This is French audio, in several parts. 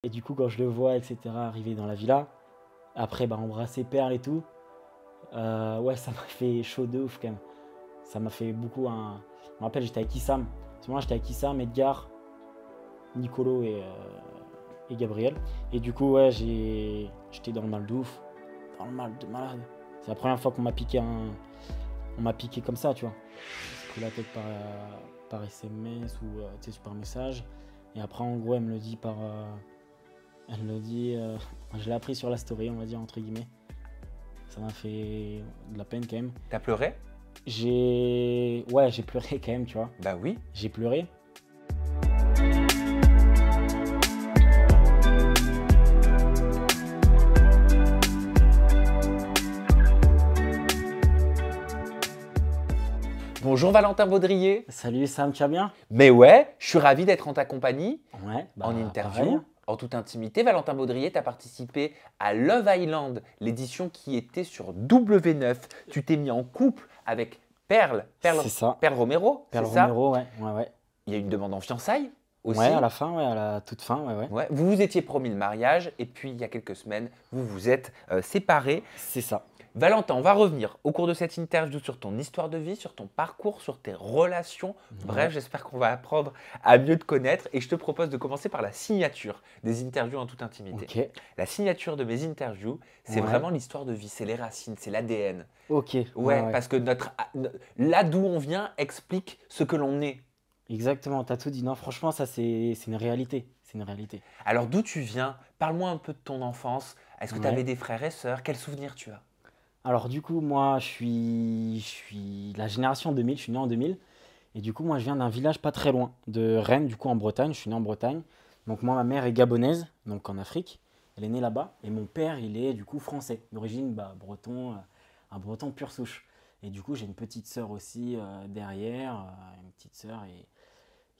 Et du coup, quand je le vois, etc., arriver dans la villa, après, bah, embrasser Perle et tout, ouais, ça m'a fait chaud de ouf quand même. Ça m'a fait beaucoup un. Je me rappelle, j'étais avec Issam. À ce moment-là, j'étais avec Issam, Edgar, Nicolo et Gabriel. Et du coup, ouais, j'étais dans le mal de ouf. Dans le mal de malade. C'est la première fois qu'on m'a piqué on m'a piqué comme ça, tu vois. J'ai pris la tête par SMS ou tu sais, par message. Et après, en gros, elle me le dit par. Elle me le dit. Je l'ai appris sur la story, on va dire, entre guillemets. Ça m'a fait de la peine quand même. T'as pleuré? Ouais, j'ai pleuré quand même, tu vois. Bah oui. J'ai pleuré. Bonjour Valentin Baudrier. Salut Sam, tu vas bien? Mais ouais, je suis ravi d'être en ta compagnie, Ouais, bah, en interview, pareil. en toute intimité. Valentin Baudrier, tu as participé à Love Island, l'édition qui était sur W9. Tu t'es mis en couple avec Perle C'est ça. Romero, Perle c'est ça? Romero, ouais, ouais, ouais. Il y a eu une demande en fiançailles aussi. Ouais, à la fin, ouais, à la toute fin, ouais, ouais. Ouais, vous vous étiez promis le mariage et puis il y a quelques semaines, vous vous êtes séparés. C'est ça. Valentin, on va revenir au cours de cette interview sur ton histoire de vie, sur ton parcours, sur tes relations. Bref, j'espère qu'on va apprendre à mieux te connaître et je te propose de commencer par la signature des interviews en toute intimité. Ok. La signature de mes interviews, c'est Ouais. vraiment l'histoire de vie, c'est les racines, c'est l'ADN. Ok. Ouais, parce que là d'où on vient explique ce que l'on est. Exactement, t'as tout dit. Non, franchement, ça, c'est une réalité. C'est une réalité. Alors d'où tu viens? Parle-moi un peu de ton enfance. Est-ce que tu Ouais. avais des frères et sœurs? Quels souvenirs tu as? Alors, du coup, moi, je suis la génération 2000, je suis né en 2000. Et du coup, moi, je viens d'un village pas très loin, de Rennes, du coup, en Bretagne. Je suis né en Bretagne. Donc, moi, ma mère est gabonaise, donc en Afrique. Elle est née là-bas. Et mon père, il est du coup français, d'origine bah, breton, un breton pure souche. Et du coup, j'ai une petite sœur aussi derrière, une petite sœur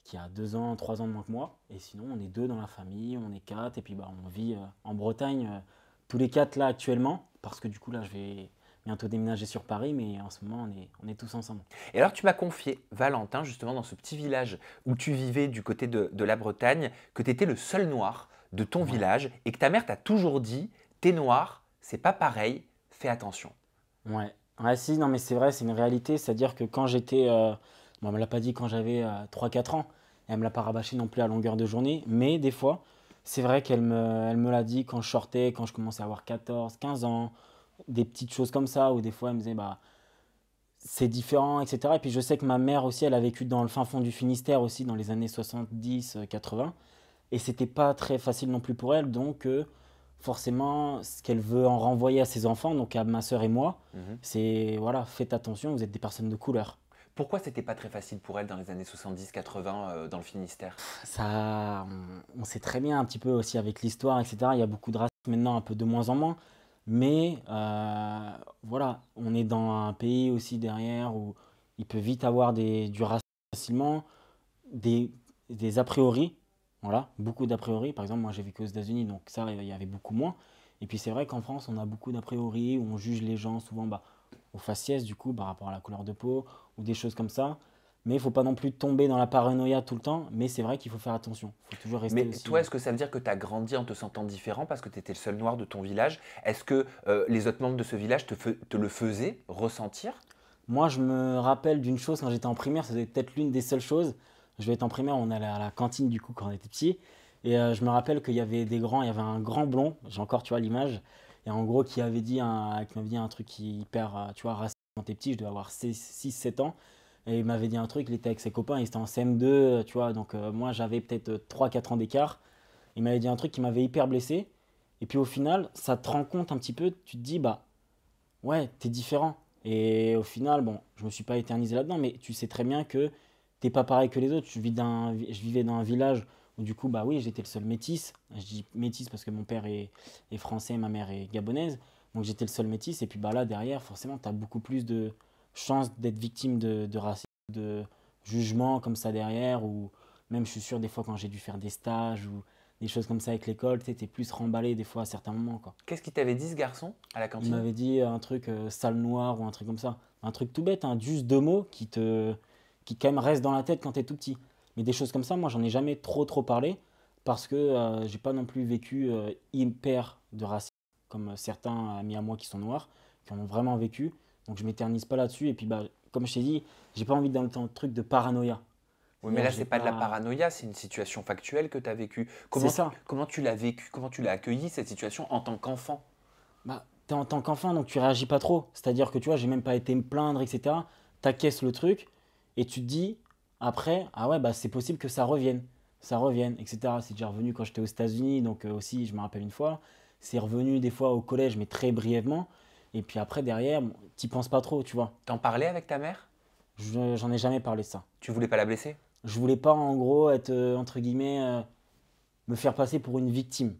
qui a 2 ans, 3 ans de moins que moi. Et sinon, on est deux dans la famille, on est quatre. Et puis, bah, on vit en Bretagne, tous les quatre là actuellement. Parce que du coup, là, je vais bientôt déménager sur Paris. Mais en ce moment, on est tous ensemble. Et alors, tu m'as confié, Valentin, justement, dans ce petit village où tu vivais du côté de la Bretagne, que tu étais le seul noir de ton Ouais. village et que ta mère t'a toujours dit, t'es noir, c'est pas pareil, fais attention. Ouais. Ouais, si, non, mais c'est vrai, c'est une réalité. C'est-à-dire que quand j'étais. Bon, elle me l'a pas dit quand j'avais 3-4 ans. Elle me l'a pas rabâché non plus à longueur de journée. Mais des fois, c'est vrai elle me l'a dit quand je sortais, quand je commençais à avoir 14, 15 ans. Des petites choses comme ça. Où des fois, elle me disait, bah, c'est différent, etc. Et puis je sais que ma mère aussi, elle a vécu dans le fin fond du Finistère aussi, dans les années 70, 80. Et c'était pas très facile non plus pour elle. Donc, forcément, ce qu'elle veut en renvoyer à ses enfants, donc à ma sœur et moi, c'est voilà, faites attention, vous êtes des personnes de couleur. Pourquoi c'était pas très facile pour elle dans les années 70-80 dans le Finistère? Ça, on sait très bien un petit peu aussi avec l'histoire, etc. Il y a beaucoup de racisme maintenant, un peu de moins en moins. Mais voilà, on est dans un pays aussi derrière où il peut vite avoir du racisme facilement, des, des a priori, voilà, beaucoup d'a priori. Par exemple, moi j'ai vécu aux États-Unis, donc ça, il y avait beaucoup moins. Et puis c'est vrai qu'en France, on a beaucoup d'a priori, où on juge les gens souvent bah, au faciès, du coup, par rapport à la couleur de peau, ou des choses comme ça. Mais il ne faut pas non plus tomber dans la paranoïa tout le temps. Mais c'est vrai qu'il faut faire attention. Il faut toujours rester Mais aussi. toi, est-ce que ça veut dire que tu as grandi en te sentant différent parce que tu étais le seul noir de ton village? Est-ce que les autres membres de ce village te le faisaient ressentir? Moi, je me rappelle d'une chose quand j'étais en primaire, c'était peut-être l'une des seules choses. Je vais être en primaire, on allait à la cantine du coup quand on était petit. Et je me rappelle qu'il y avait des grands, il y avait un grand blond, j'ai encore tu vois l'image, et en gros qui m'avait dit un truc qui est hyper, tu vois, raciste quand t'es petit, je devais avoir 6-7 ans. Et il m'avait dit un truc, il était avec ses copains, il était en CM2, tu vois, donc moi j'avais peut-être 3-4 ans d'écart. Il m'avait dit un truc qui m'avait hyper blessé. Et puis au final, ça te rend compte un petit peu, tu te dis, bah ouais, t'es différent. Et au final, bon, je me suis pas éternisé là-dedans, mais tu sais très bien que t'es pas pareil que les autres. Je vivais dans un village où du coup, bah oui, j'étais le seul métis. Je dis métis parce que mon père est français, ma mère est gabonaise. Donc j'étais le seul métis. Et puis bah là, derrière, forcément, t'as beaucoup plus de chances d'être victime de racisme, de jugement comme ça derrière. Ou même, je suis sûr, des fois, quand j'ai dû faire des stages ou des choses comme ça avec l'école, tu sais, t'es plus remballé des fois à certains moments, quoi. Qu'est-ce qu'il t'avait dit ce garçon à la Il cantine? m'avait dit un truc sale noir ou un truc comme ça. Un truc tout bête, hein, juste 2 mots qui quand même restent dans la tête quand t'es tout petit. Mais des choses comme ça, moi j'en ai jamais trop parlé parce que j'ai pas non plus vécu hyper de racisme comme certains amis à moi qui sont noirs, qui en ont vraiment vécu. Donc je m'éternise pas là-dessus. Et puis bah, comme je t'ai dit, j'ai pas envie dans le truc de paranoïa. Oui, mais C'est-à-dire là, que j'ai c'est pas de la pas. paranoïa, c'est une situation factuelle que tu as vécue. C'est ça. Comment tu l'as vécu, comment tu l'as accueilli, cette situation, en tant qu'enfant? Bah, t'es en tant qu'enfant, donc tu réagis pas trop. C'est-à-dire que tu vois, j'ai même pas été me plaindre, etc. T'acquiesces le truc et tu te dis après, ah ouais, bah c'est possible que ça revienne, etc. C'est déjà revenu quand j'étais aux États-Unis, donc aussi, je me rappelle une fois. C'est revenu des fois au collège, mais très brièvement. Et puis après, derrière, bon, t'y penses pas trop, tu vois. T'en parlais avec ta mère? J'en ai jamais parlé de ça. Tu voulais pas la blesser? Je voulais pas, en gros, être, entre guillemets, me faire passer pour une victime.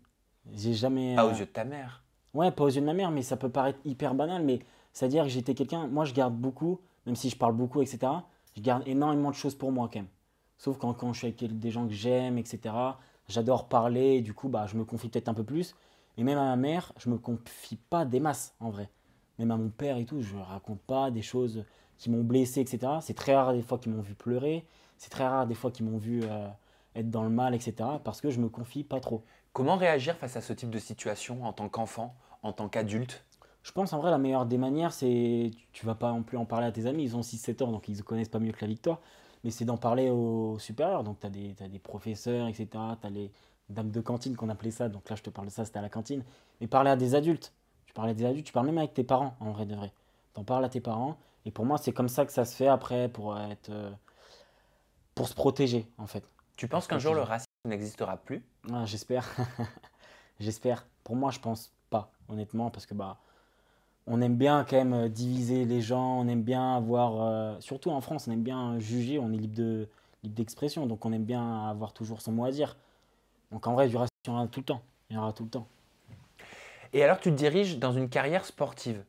J'ai jamais. Pas aux yeux de ta mère. Ouais, pas aux yeux de ma mère, mais ça peut paraître hyper banal, mais c'est-à-dire que j'étais quelqu'un, moi je garde beaucoup, même si je parle beaucoup, etc., je garde énormément de choses pour moi quand même. Sauf quand je suis avec des gens que j'aime, etc., j'adore parler, et du coup, bah, je me confie peut-être un peu plus. Et même à ma mère, je me confie pas des masses, en vrai. Même à mon père et tout, je raconte pas des choses qui m'ont blessé, etc. C'est très rare des fois qu'ils m'ont vu pleurer, c'est très rare des fois qu'ils m'ont vu être dans le mal, etc., parce que je me confie pas trop. Comment réagir face à ce type de situation en tant qu'enfant, en tant qu'adulte? Je pense en vrai la meilleure des manières, c'est tu vas pas non plus en parler à tes amis, ils ont 6 7 ans donc ils ne connaissent pas mieux que la victoire, mais c'est d'en parler aux supérieurs. Donc t'as des professeurs, etc. Tu as les dames de cantine qu'on appelait ça, donc là je te parle de ça, c'était à la cantine. Mais parler à des adultes, tu parles à des adultes, tu parles même avec tes parents en vrai de vrai. T'en parles à tes parents, et pour moi c'est comme ça que ça se fait après pour se protéger en fait. Tu Pour penses se qu'un jour le protéger. racisme n'existera plus? Ah, j'espère, j'espère. Pour moi je pense pas, honnêtement, parce que bah on aime bien quand même diviser les gens, on aime bien avoir, surtout en France, on aime bien juger, on est libre d'expression, donc on aime bien avoir toujours son mot à dire. Donc en vrai, du racisme, il y en aura tout le temps. Il y en aura tout le temps. Et alors tu te diriges dans une carrière sportive.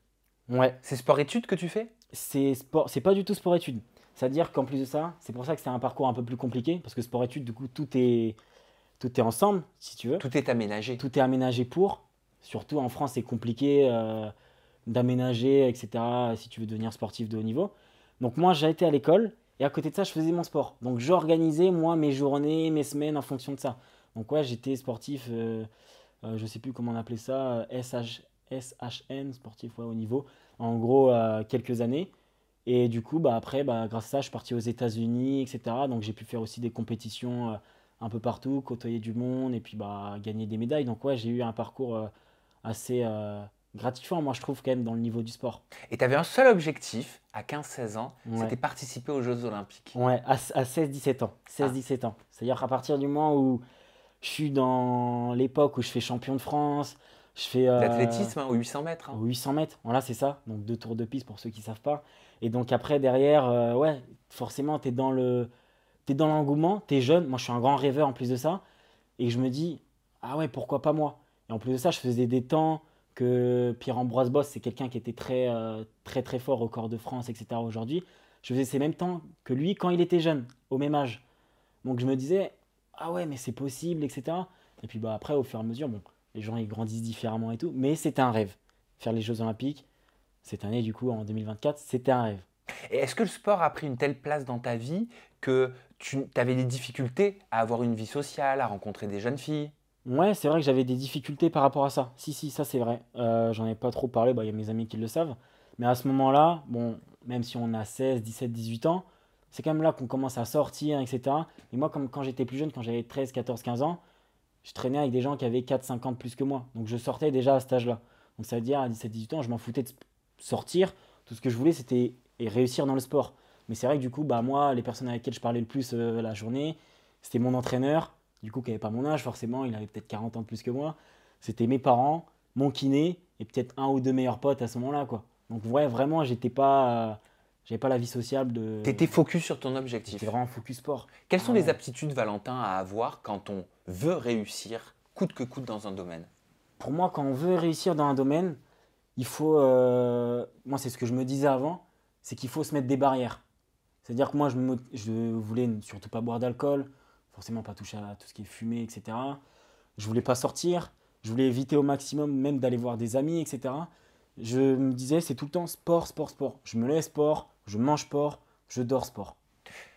Ouais, C'est sport-études que tu fais? c'est sport, c'est pas du tout sport-études. C'est-à-dire qu'en plus de ça, c'est pour ça que c'est un parcours un peu plus compliqué, parce que sport-études, du coup, tout est ensemble, si tu veux. Tout est aménagé. Tout est aménagé pour. Surtout en France, c'est compliqué d'aménager, etc., si tu veux devenir sportif de haut niveau. Donc moi, j'ai été à l'école et à côté de ça, je faisais mon sport. Donc j'organisais, moi, mes journées, mes semaines en fonction de ça. Donc ouais, j'étais sportif, je sais plus comment on appelait ça, SHN, sportif ouais, haut niveau, en gros, quelques années. Et du coup, bah, après, bah, grâce à ça, je suis parti aux États-Unis, etc. Donc j'ai pu faire aussi des compétitions un peu partout, côtoyer du monde et puis bah, gagner des médailles. Donc ouais, j'ai eu un parcours assez gratifiant, moi je trouve, quand même, dans le niveau du sport. Et tu avais un seul objectif à 15 16 ans, Ouais, c'était participer aux Jeux Olympiques. ouais à 16 17 ans. Ah, 16 17 ans. C'est-à-dire qu'à partir du moment où je suis dans l'époque où je fais champion de France, je fais d'athlétisme, hein, aux 800 mètres, hein. 800 mètres, voilà, c'est ça. Donc 2 tours de piste pour ceux qui savent pas. Et donc après, derrière, ouais, forcément, t'es dans l'engouement, t'es jeune. Moi, je suis un grand rêveur en plus de ça. Et je me dis, ah ouais, pourquoi pas moi? Et en plus de ça, je faisais des temps que Pierre-Ambroise Boss, c'est quelqu'un qui était très très fort au corps de France, etc. aujourd'hui. Je faisais ces mêmes temps que lui quand il était jeune, au même âge. Donc je me disais, ah ouais, mais c'est possible, etc. Et puis bah après, au fur et à mesure, bon, les gens ils grandissent différemment et tout, mais c'était un rêve. Faire les Jeux Olympiques, cette année du coup, en 2024, c'était un rêve. Et est-ce que le sport a pris une telle place dans ta vie que tu avais des difficultés à avoir une vie sociale, à rencontrer des jeunes filles? Ouais, c'est vrai que j'avais des difficultés par rapport à ça. Si, si, ça c'est vrai. J'en ai pas trop parlé, bah, il y a mes amis qui le savent. Mais à ce moment-là, bon, même si on a 16 17 18 ans, c'est quand même là qu'on commence à sortir, etc. Et moi, comme quand j'étais plus jeune, quand j'avais 13 14 15 ans, je traînais avec des gens qui avaient 4 5 ans de plus que moi. Donc je sortais déjà à cet âge-là. Donc ça veut dire à 17 18 ans, je m'en foutais de sortir. Tout ce que je voulais, c'était réussir dans le sport. Mais c'est vrai que du coup, bah, moi, les personnes avec lesquelles je parlais le plus la journée, c'était mon entraîneur, du coup, qui n'avait pas mon âge, forcément, il avait peut-être 40 ans de plus que moi. C'était mes parents, mon kiné, et peut-être un ou deux meilleurs potes à ce moment-là, quoi. Donc, ouais, vraiment, j'avais pas la vie sociable Tu étais focus sur ton J'étais objectif. vraiment focus sport. Quelles sont Ah les ouais. aptitudes, Valentin, à avoir quand on veut réussir coûte que coûte dans un domaine? Pour moi, quand on veut réussir dans un domaine, il faut. Moi, c'est ce que je me disais avant, c'est qu'il faut se mettre des barrières. C'est-à-dire que moi, je voulais surtout pas boire d'alcool, forcément pas toucher à tout ce qui est fumé, etc. Je voulais pas sortir, je voulais éviter au maximum même d'aller voir des amis, etc. Je me disais, c'est tout le temps sport, sport, sport. Je me lève sport, je mange sport, je dors sport.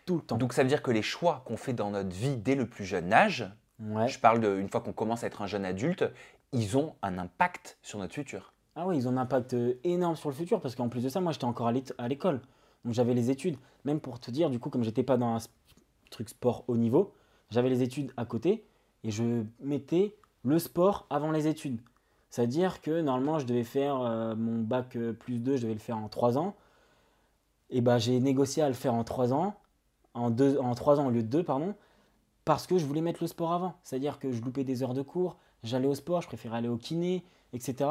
Tout le temps. Donc ça veut dire que les choix qu'on fait dans notre vie dès le plus jeune âge Ouais. Je parle une fois qu'on commence à être un jeune adulte, ils ont un impact sur notre futur. Ah oui, ils ont un impact énorme sur le futur parce qu'en plus de ça, moi j'étais encore à l'école. Donc j'avais les études. Même pour te dire, du coup, comme j'étais pas dans un truc sport haut niveau, j'avais les études à côté et je mettais le sport avant les études. C'est-à-dire que normalement je devais faire mon bac plus 2, je devais le faire en 3 ans. Et bah j'ai négocié à le faire en 3 ans, en 3 ans au lieu de 2, pardon, parce que je voulais mettre le sport avant. C'est-à-dire que je loupais des heures de cours, j'allais au sport, je préférais aller au kiné, etc.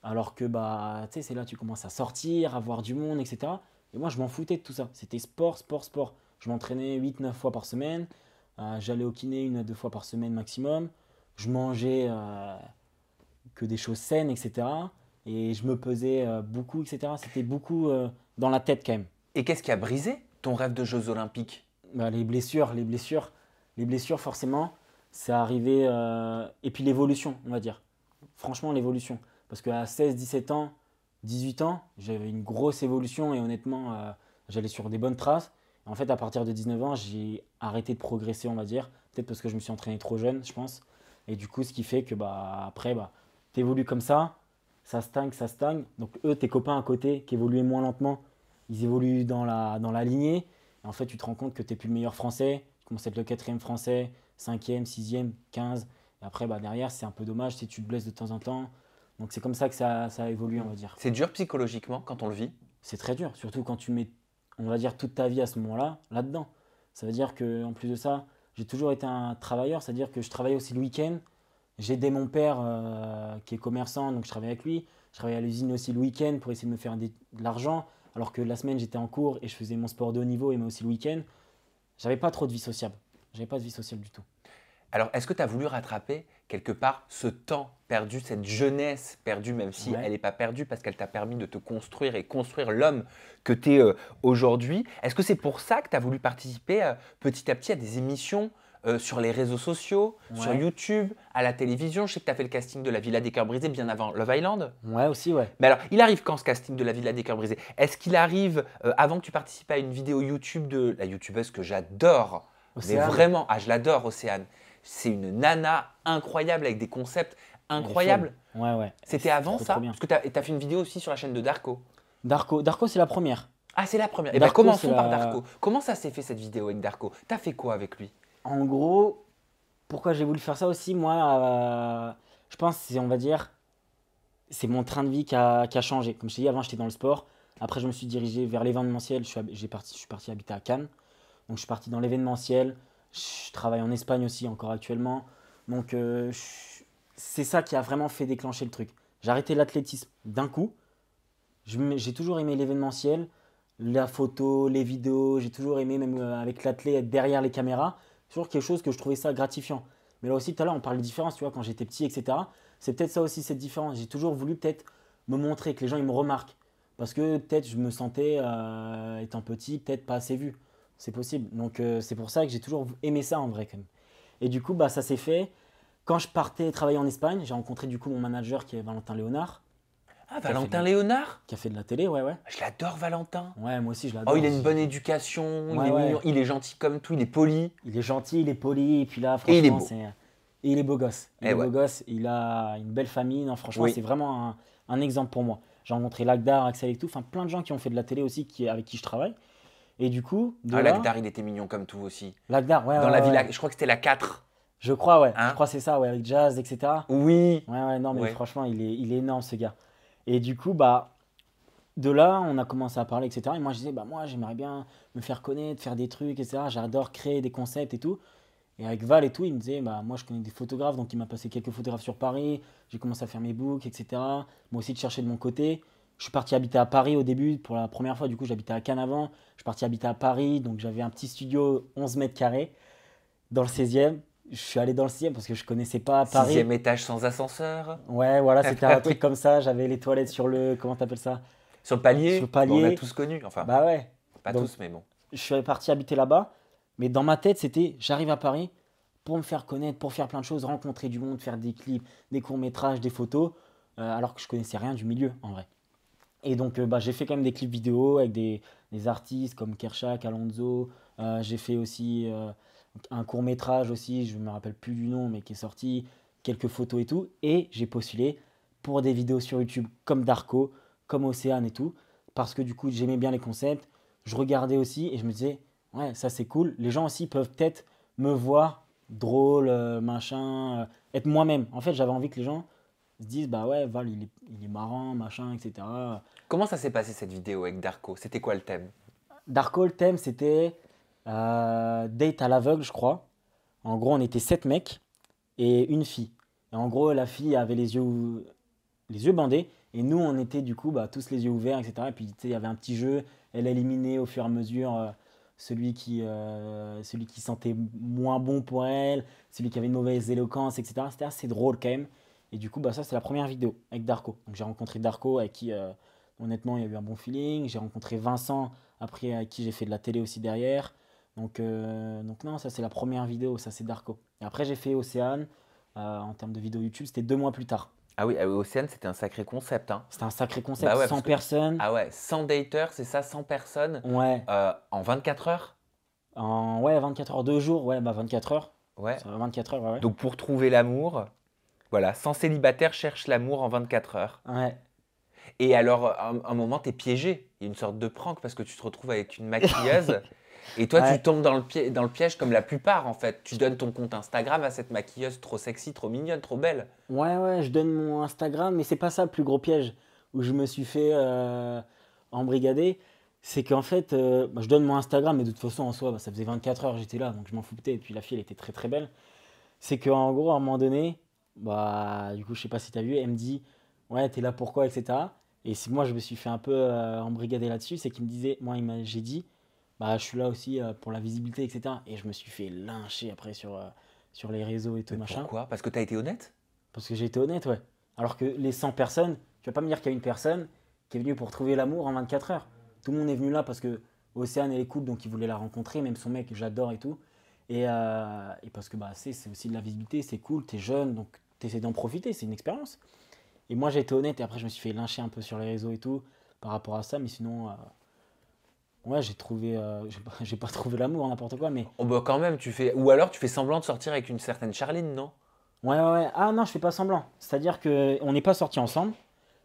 Alors que bah, tu sais, c'est là que tu commences à sortir, à voir du monde, etc. Et moi, je m'en foutais de tout ça. C'était sport, sport, sport. Je m'entraînais 8, 9 fois par semaine. J'allais au kiné 1 à 2 fois par semaine maximum. Je mangeais que des choses saines, etc. Et je me pesais beaucoup, etc. C'était beaucoup dans la tête quand même. Et qu'est-ce qui a brisé ton rêve de Jeux Olympiques? Bah, les blessures, forcément, c'est arrivé. Et puis l'évolution, on va dire. Franchement, l'évolution. Parce qu'à 16, 17 ans, 18 ans, j'avais une grosse évolution et honnêtement, j'allais sur des bonnes traces. En fait, à partir de 19 ans, j'ai arrêté de progresser, on va dire. Peut-être parce que je me suis entraîné trop jeune, je pense. Et du coup, ce qui fait que bah, après, bah, tu évolues comme ça stagne, ça stagne. Donc eux, tes copains à côté qui évoluaient moins lentement, ils évoluent dans la lignée. Et en fait, tu te rends compte que tu n'es plus le meilleur français. Tu commences à être le quatrième français, cinquième, sixième, 15. Et après, bah, derrière, c'est un peu dommage si tu te blesses de temps en temps. Donc c'est comme ça que ça a évolué, on va dire. C'est dur psychologiquement quand on le vit? C'est très dur, surtout quand tu mets, on va dire, toute ta vie à ce moment-là, là-dedans. Ça veut dire qu'en plus de ça, j'ai toujours été un travailleur, c'est-à-dire que je travaillais aussi le week-end. J'aidais mon père qui est commerçant, donc je travaillais avec lui. Je travaillais à l'usine aussi le week-end pour essayer de me faire de l'argent, alors que la semaine j'étais en cours et je faisais mon sport de haut niveau et mais aussi le week-end. J'avais pas trop de vie sociable. J'avais pas de vie sociale du tout. Alors, est-ce que tu as voulu rattraper quelque part ce temps perdu, cette jeunesse perdue, même si Ouais. elle n'est pas perdue parce qu'elle t'a permis de te construire et construire l'homme que tu es aujourd'hui? Est-ce que c'est pour ça que tu as voulu participer petit à petit à des émissions sur les réseaux sociaux, sur Ouais. YouTube, à la télévision? Je sais que tu as fait le casting de la Villa des Cœurs Brisés bien avant Love Island. Ouais, aussi, ouais. Mais alors, il arrive quand ce casting de la Villa des Cœurs Brisés? Est-ce qu'il arrive avant que tu participes à une vidéo YouTube de la youtubeuse que j'adore? Mais Océane, vraiment, ah, je l'adore, Océane. C'est une nana incroyable avec des concepts elle est folle. incroyables. Ouais, ouais. C'était C'est avant trop, trop ça? bien. Parce que tu as fait une vidéo aussi sur la chaîne de Darko. Darko, c'est la première. Ah, c'est la première. Eh bien, Darko, c'est commençons par la. Darko. Comment ça s'est fait cette vidéo avec Darko? T'as fait quoi avec lui? En gros, pourquoi j'ai voulu faire ça aussi, moi, je pense, c'est, on va dire, c'est mon train de vie qui a changé. Comme je t'ai dit, avant, j'étais dans le sport. Après, je me suis dirigé vers l'événementiel. Je suis parti habiter à Cannes. Donc, je suis parti dans l'événementiel. Je travaille en Espagne aussi, encore actuellement. Donc, c'est ça qui a vraiment fait déclencher le truc. J'ai arrêté l'athlétisme d'un coup. J'ai toujours aimé l'événementiel, la photo, les vidéos. J'ai toujours aimé, même avec l'athlète, être derrière les caméras. C'est toujours quelque chose que je trouvais ça gratifiant. Mais là aussi, tout à l'heure, on parle de différence, tu vois, quand j'étais petit, etc. C'est peut-être ça aussi, cette différence. J'ai toujours voulu peut-être me montrer, que les gens ils me remarquent. Parce que peut-être je me sentais, étant petit, peut-être pas assez vu. C'est possible. Donc c'est pour ça que j'ai toujours aimé ça en vrai quand même. Et du coup, bah, ça s'est fait. Quand je partais travailler en Espagne, j'ai rencontré du coup mon manager qui est Valentin Léonard, Ah, qui a fait Valentin Léonard? qui a fait de la télé, ouais, ouais. Je l'adore, Valentin. Ouais, moi aussi je Oh, l'adore. il a une bonne éducation, il Ouais, est ouais. mignon, il est gentil comme tout, il est poli. Il est gentil, il est poli, et puis là, Et il est franchement, beau. c'est. Et il est beau gosse. Il Eh est beau ouais. gosse, il a une belle famille. Non, franchement, Oui. c'est vraiment un exemple pour moi. J'ai rencontré Lagdar, Axel et tout, enfin plein de gens qui ont fait de la télé aussi, avec qui je travaille. Et du coup, de Ah, là, Lagdar, il était mignon comme tout aussi. Lagdar, ouais, Dans ouais, la ouais. villa, je crois que c'était la 4. Je crois, ouais. Je Hein? crois que c'est ça, ouais, avec Jazz, etc. Oui. Ouais, ouais, non, mais Ouais. franchement, il est énorme ce gars. Et du coup, bah, de là, on a commencé à parler, etc. Et moi, je disais, bah, moi, j'aimerais bien me faire connaître, faire des trucs, etc. J'adore créer des concepts et tout. Et avec Val et tout, il me disait, bah, moi, je connais des photographes, donc il m'a passé quelques photographes sur Paris. J'ai commencé à faire mes books, etc. Moi aussi, de chercher de mon côté. Je suis parti habiter à Paris au début, pour la première fois. Du coup, j'habitais à Cannes avant. Je suis parti habiter à Paris, donc j'avais un petit studio 11 mètres carrés dans le 16e. Je suis allé dans le 6e parce que je connaissais pas Paris. 6e étage sans ascenseur. Ouais, voilà, c'était un truc comme ça. J'avais les toilettes sur le, comment t'appelles ça? Sur le Sur le palier. Bon, on a palier. tous connu. Enfin, Bah ouais. pas Donc, tous, mais bon. je suis parti habiter là-bas. Mais dans ma tête, c'était, j'arrive à Paris pour me faire connaître, pour faire plein de choses, rencontrer du monde, faire des clips, des courts-métrages, des photos, alors que je connaissais rien du milieu, en vrai. Et donc, bah, j'ai fait quand même des clips vidéo avec des artistes comme Kershak, Alonso. J'ai fait aussi un court-métrage aussi, je ne me rappelle plus du nom, mais qui est sorti, quelques photos et tout. Et j'ai postulé pour des vidéos sur YouTube comme Darko, comme Océane et tout, parce que du coup, j'aimais bien les concepts. Je regardais aussi et je me disais, ouais, ça c'est cool. Les gens aussi peuvent peut-être me voir drôle, machin, être moi-même. En fait, j'avais envie que les gens se disent, bah ouais, Val, il est marrant, machin, etc. Comment ça s'est passé cette vidéo avec Darko? C'était quoi le thème? Darko, le thème, c'était date à l'aveugle, je crois. En gros, on était 7 mecs et une fille. Et en gros, la fille avait les yeux bandés et nous, on était du coup bah, tous les yeux ouverts, etc. Et puis, tu sais, il y avait un petit jeu. Elle éliminait au fur et à mesure celui qui sentait moins bon pour elle, celui qui avait une mauvaise éloquence, etc. C'était assez drôle quand même. Et du coup, bah, ça, c'est la première vidéo avec Darko. Donc, j'ai rencontré Darko avec qui, honnêtement, il y a eu un bon feeling. J'ai rencontré Vincent, après, avec qui j'ai fait de la télé aussi derrière. Donc non, ça c'est la première vidéo, ça c'est Darko. Et après j'ai fait Océane, en termes de vidéo YouTube, c'était 2 mois plus tard. Ah oui, Océane, c'était un sacré concept, hein. C'était un sacré Bah concept, ouais, 100 parce que. personnes. Ah ouais, 100 daters, c'est ça, 100 personnes Ouais, en 24 heures? ouais, 24 heures, 2 jours, ouais, bah 24 heures. Ouais. Ça va 24 heures, ouais. Donc pour trouver l'amour, voilà, 100 célibataires cherchent l'amour en 24 heures. Ouais. Et alors, un moment, t'es piégé. Il y a une sorte de prank parce que tu te retrouves avec une maquilleuse. Et toi, tu Ouais, tombes dans le piège comme la plupart, en fait. Tu donnes ton compte Instagram à cette maquilleuse trop sexy, trop mignonne, trop belle. ouais, je donne mon Instagram, mais c'est pas ça le plus gros piège où je me suis fait embrigader. C'est qu'en fait, bah, je donne mon Instagram, mais de toute façon, en soi, bah, ça faisait 24 heures, j'étais là, donc je m'en foutais. Et puis la fille, elle était très très belle. C'est qu'en gros, à un moment donné, bah, du coup, je sais pas si tu as vu, elle me dit, ouais, t'es là pourquoi, etc. Et si moi, je me suis fait un peu embrigader là-dessus, c'est qu'il me disait, moi, j'ai dit, bah, je suis là aussi pour la visibilité, etc. Et je me suis fait lyncher après sur les réseaux et tout, Mais machin. pourquoi? Parce que t'as été honnête? Parce que j'ai été honnête, ouais. Alors que les 100 personnes, tu vas pas me dire qu'il y a une personne qui est venue pour trouver l'amour en 24 heures. Tout le monde est venu là parce que Océane, elle est cool, donc il voulait la rencontrer, même son mec, j'adore et tout. Et parce que bah, c'est aussi de la visibilité, c'est cool, t'es jeune, donc t'essaies d'en profiter, c'est une expérience. Et moi, j'ai été honnête, et après, je me suis fait lyncher un peu sur les réseaux et tout, par rapport à ça, mais sinon, ouais, j'ai pas trouvé l'amour, n'importe quoi, mais Oh bah quand même, tu fais. Ou alors tu fais semblant de sortir avec une certaine Charline, non? ouais. Ah non, je fais pas semblant. C'est-à-dire que on n'est pas sortis ensemble,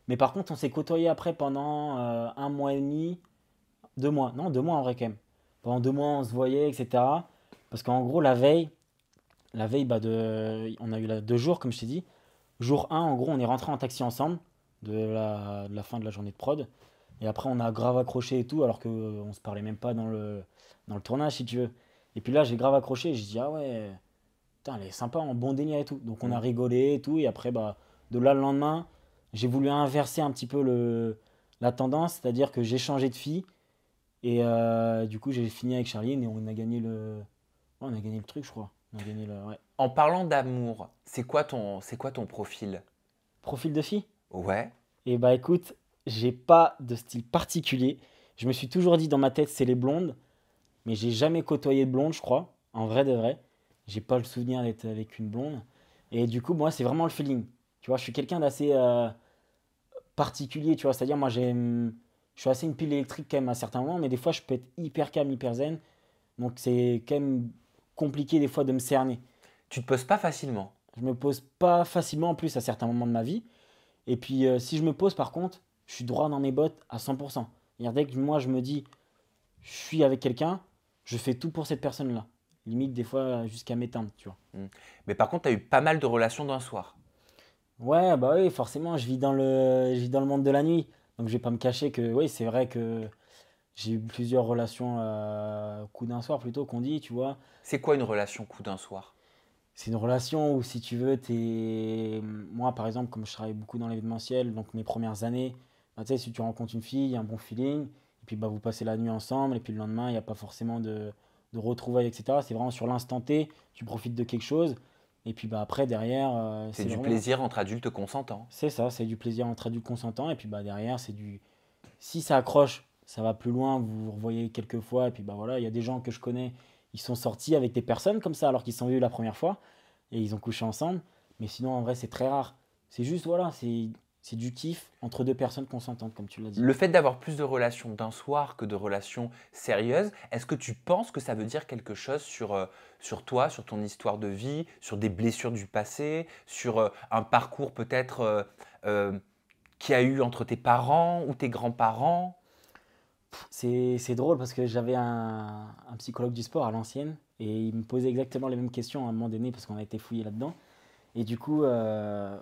mais par contre, on s'est côtoyés après pendant 1 mois et demi, 2 mois. Non, 2 mois en vrai quand même. Pendant 2 mois, on se voyait, etc. Parce qu'en gros, la veille bah, on a eu 2 jours, comme je t'ai dit. Jour 1, en gros, on est rentré en taxi ensemble de la fin de la journée de prod. Et après, on a grave accroché et tout, alors qu'on se parlait même pas dans le tournage, si tu veux. Et puis là, j'ai grave accroché et j'ai dit, ah ouais, putain, elle est sympa, en bon délire et tout. Donc on a Mm. rigolé et tout. Et après, bah, de là, le lendemain, j'ai voulu inverser un petit peu la tendance, c'est-à-dire que j'ai changé de fille. Et du coup, j'ai fini avec Charline et on a gagné le truc, je crois. On a gagné ouais. En parlant d'amour, c'est quoi ton profil? Profil de fille? Ouais. Et bah écoute, j'ai pas de style particulier. Je me suis toujours dit dans ma tête, c'est les blondes, mais j'ai jamais côtoyé de blonde, je crois. En vrai de vrai. J'ai pas le souvenir d'être avec une blonde. Et du coup, moi, c'est vraiment le feeling. Tu vois, je suis quelqu'un d'assez particulier, tu vois. C'est-à-dire, moi, je suis assez une pile électrique quand même à certains moments, mais des fois, je peux être hyper calme, hyper zen. Donc, c'est quand même compliqué des fois de me cerner. Tu te poses pas facilement. Je me pose pas facilement en plus à certains moments de ma vie. Et puis, si je me pose, par contre, je suis droit dans mes bottes à 100%. C'est-à-dire, dès que moi, je me dis, je suis avec quelqu'un, je fais tout pour cette personne-là. Limite, des fois, jusqu'à m'éteindre, tu vois. Mm. Mais par contre, tu as eu pas mal de relations d'un soir. Ouais, bah oui, forcément, je vis dans le monde de la nuit. Donc, je vais pas me cacher que, oui, c'est vrai que j'ai eu plusieurs relations au coup d'un soir, plutôt qu'on dit, tu vois. C'est quoi une relation coup d'un soir? C'est une relation où, si tu veux, moi, par exemple, comme je travaille beaucoup dans l'événementiel, donc mes premières années, bah, tu sais, si tu rencontres une fille, il y a un bon feeling, et puis bah, vous passez la nuit ensemble, et puis le lendemain, il n'y a pas forcément de retrouvailles, etc. C'est vraiment sur l'instant T, tu profites de quelque chose, et puis bah, après, derrière, C'est c'est du vraiment. plaisir entre adultes consentants. C'est ça, c'est du plaisir entre adultes consentants, et puis bah, derrière, c'est du. Si ça accroche, ça va plus loin, vous vous revoyez quelques fois, et puis bah voilà, il y a des gens que je connais, ils sont sortis avec des personnes comme ça, alors qu'ils se sont vus la première fois et ils ont couché ensemble. Mais sinon, en vrai, c'est très rare. C'est juste, voilà, C'est du kiff entre deux personnes consentantes, comme tu l'as dit. Le fait d'avoir plus de relations d'un soir que de relations sérieuses, est-ce que tu penses que ça veut dire quelque chose sur toi, sur ton histoire de vie, sur des blessures du passé, sur un parcours peut-être euh, qu'il y a eu entre tes parents ou tes grands-parents? C'est drôle parce que j'avais un psychologue du sport à l'ancienne et il me posait exactement les mêmes questions à un moment donné parce qu'on a été fouillé là-dedans. Et du coup,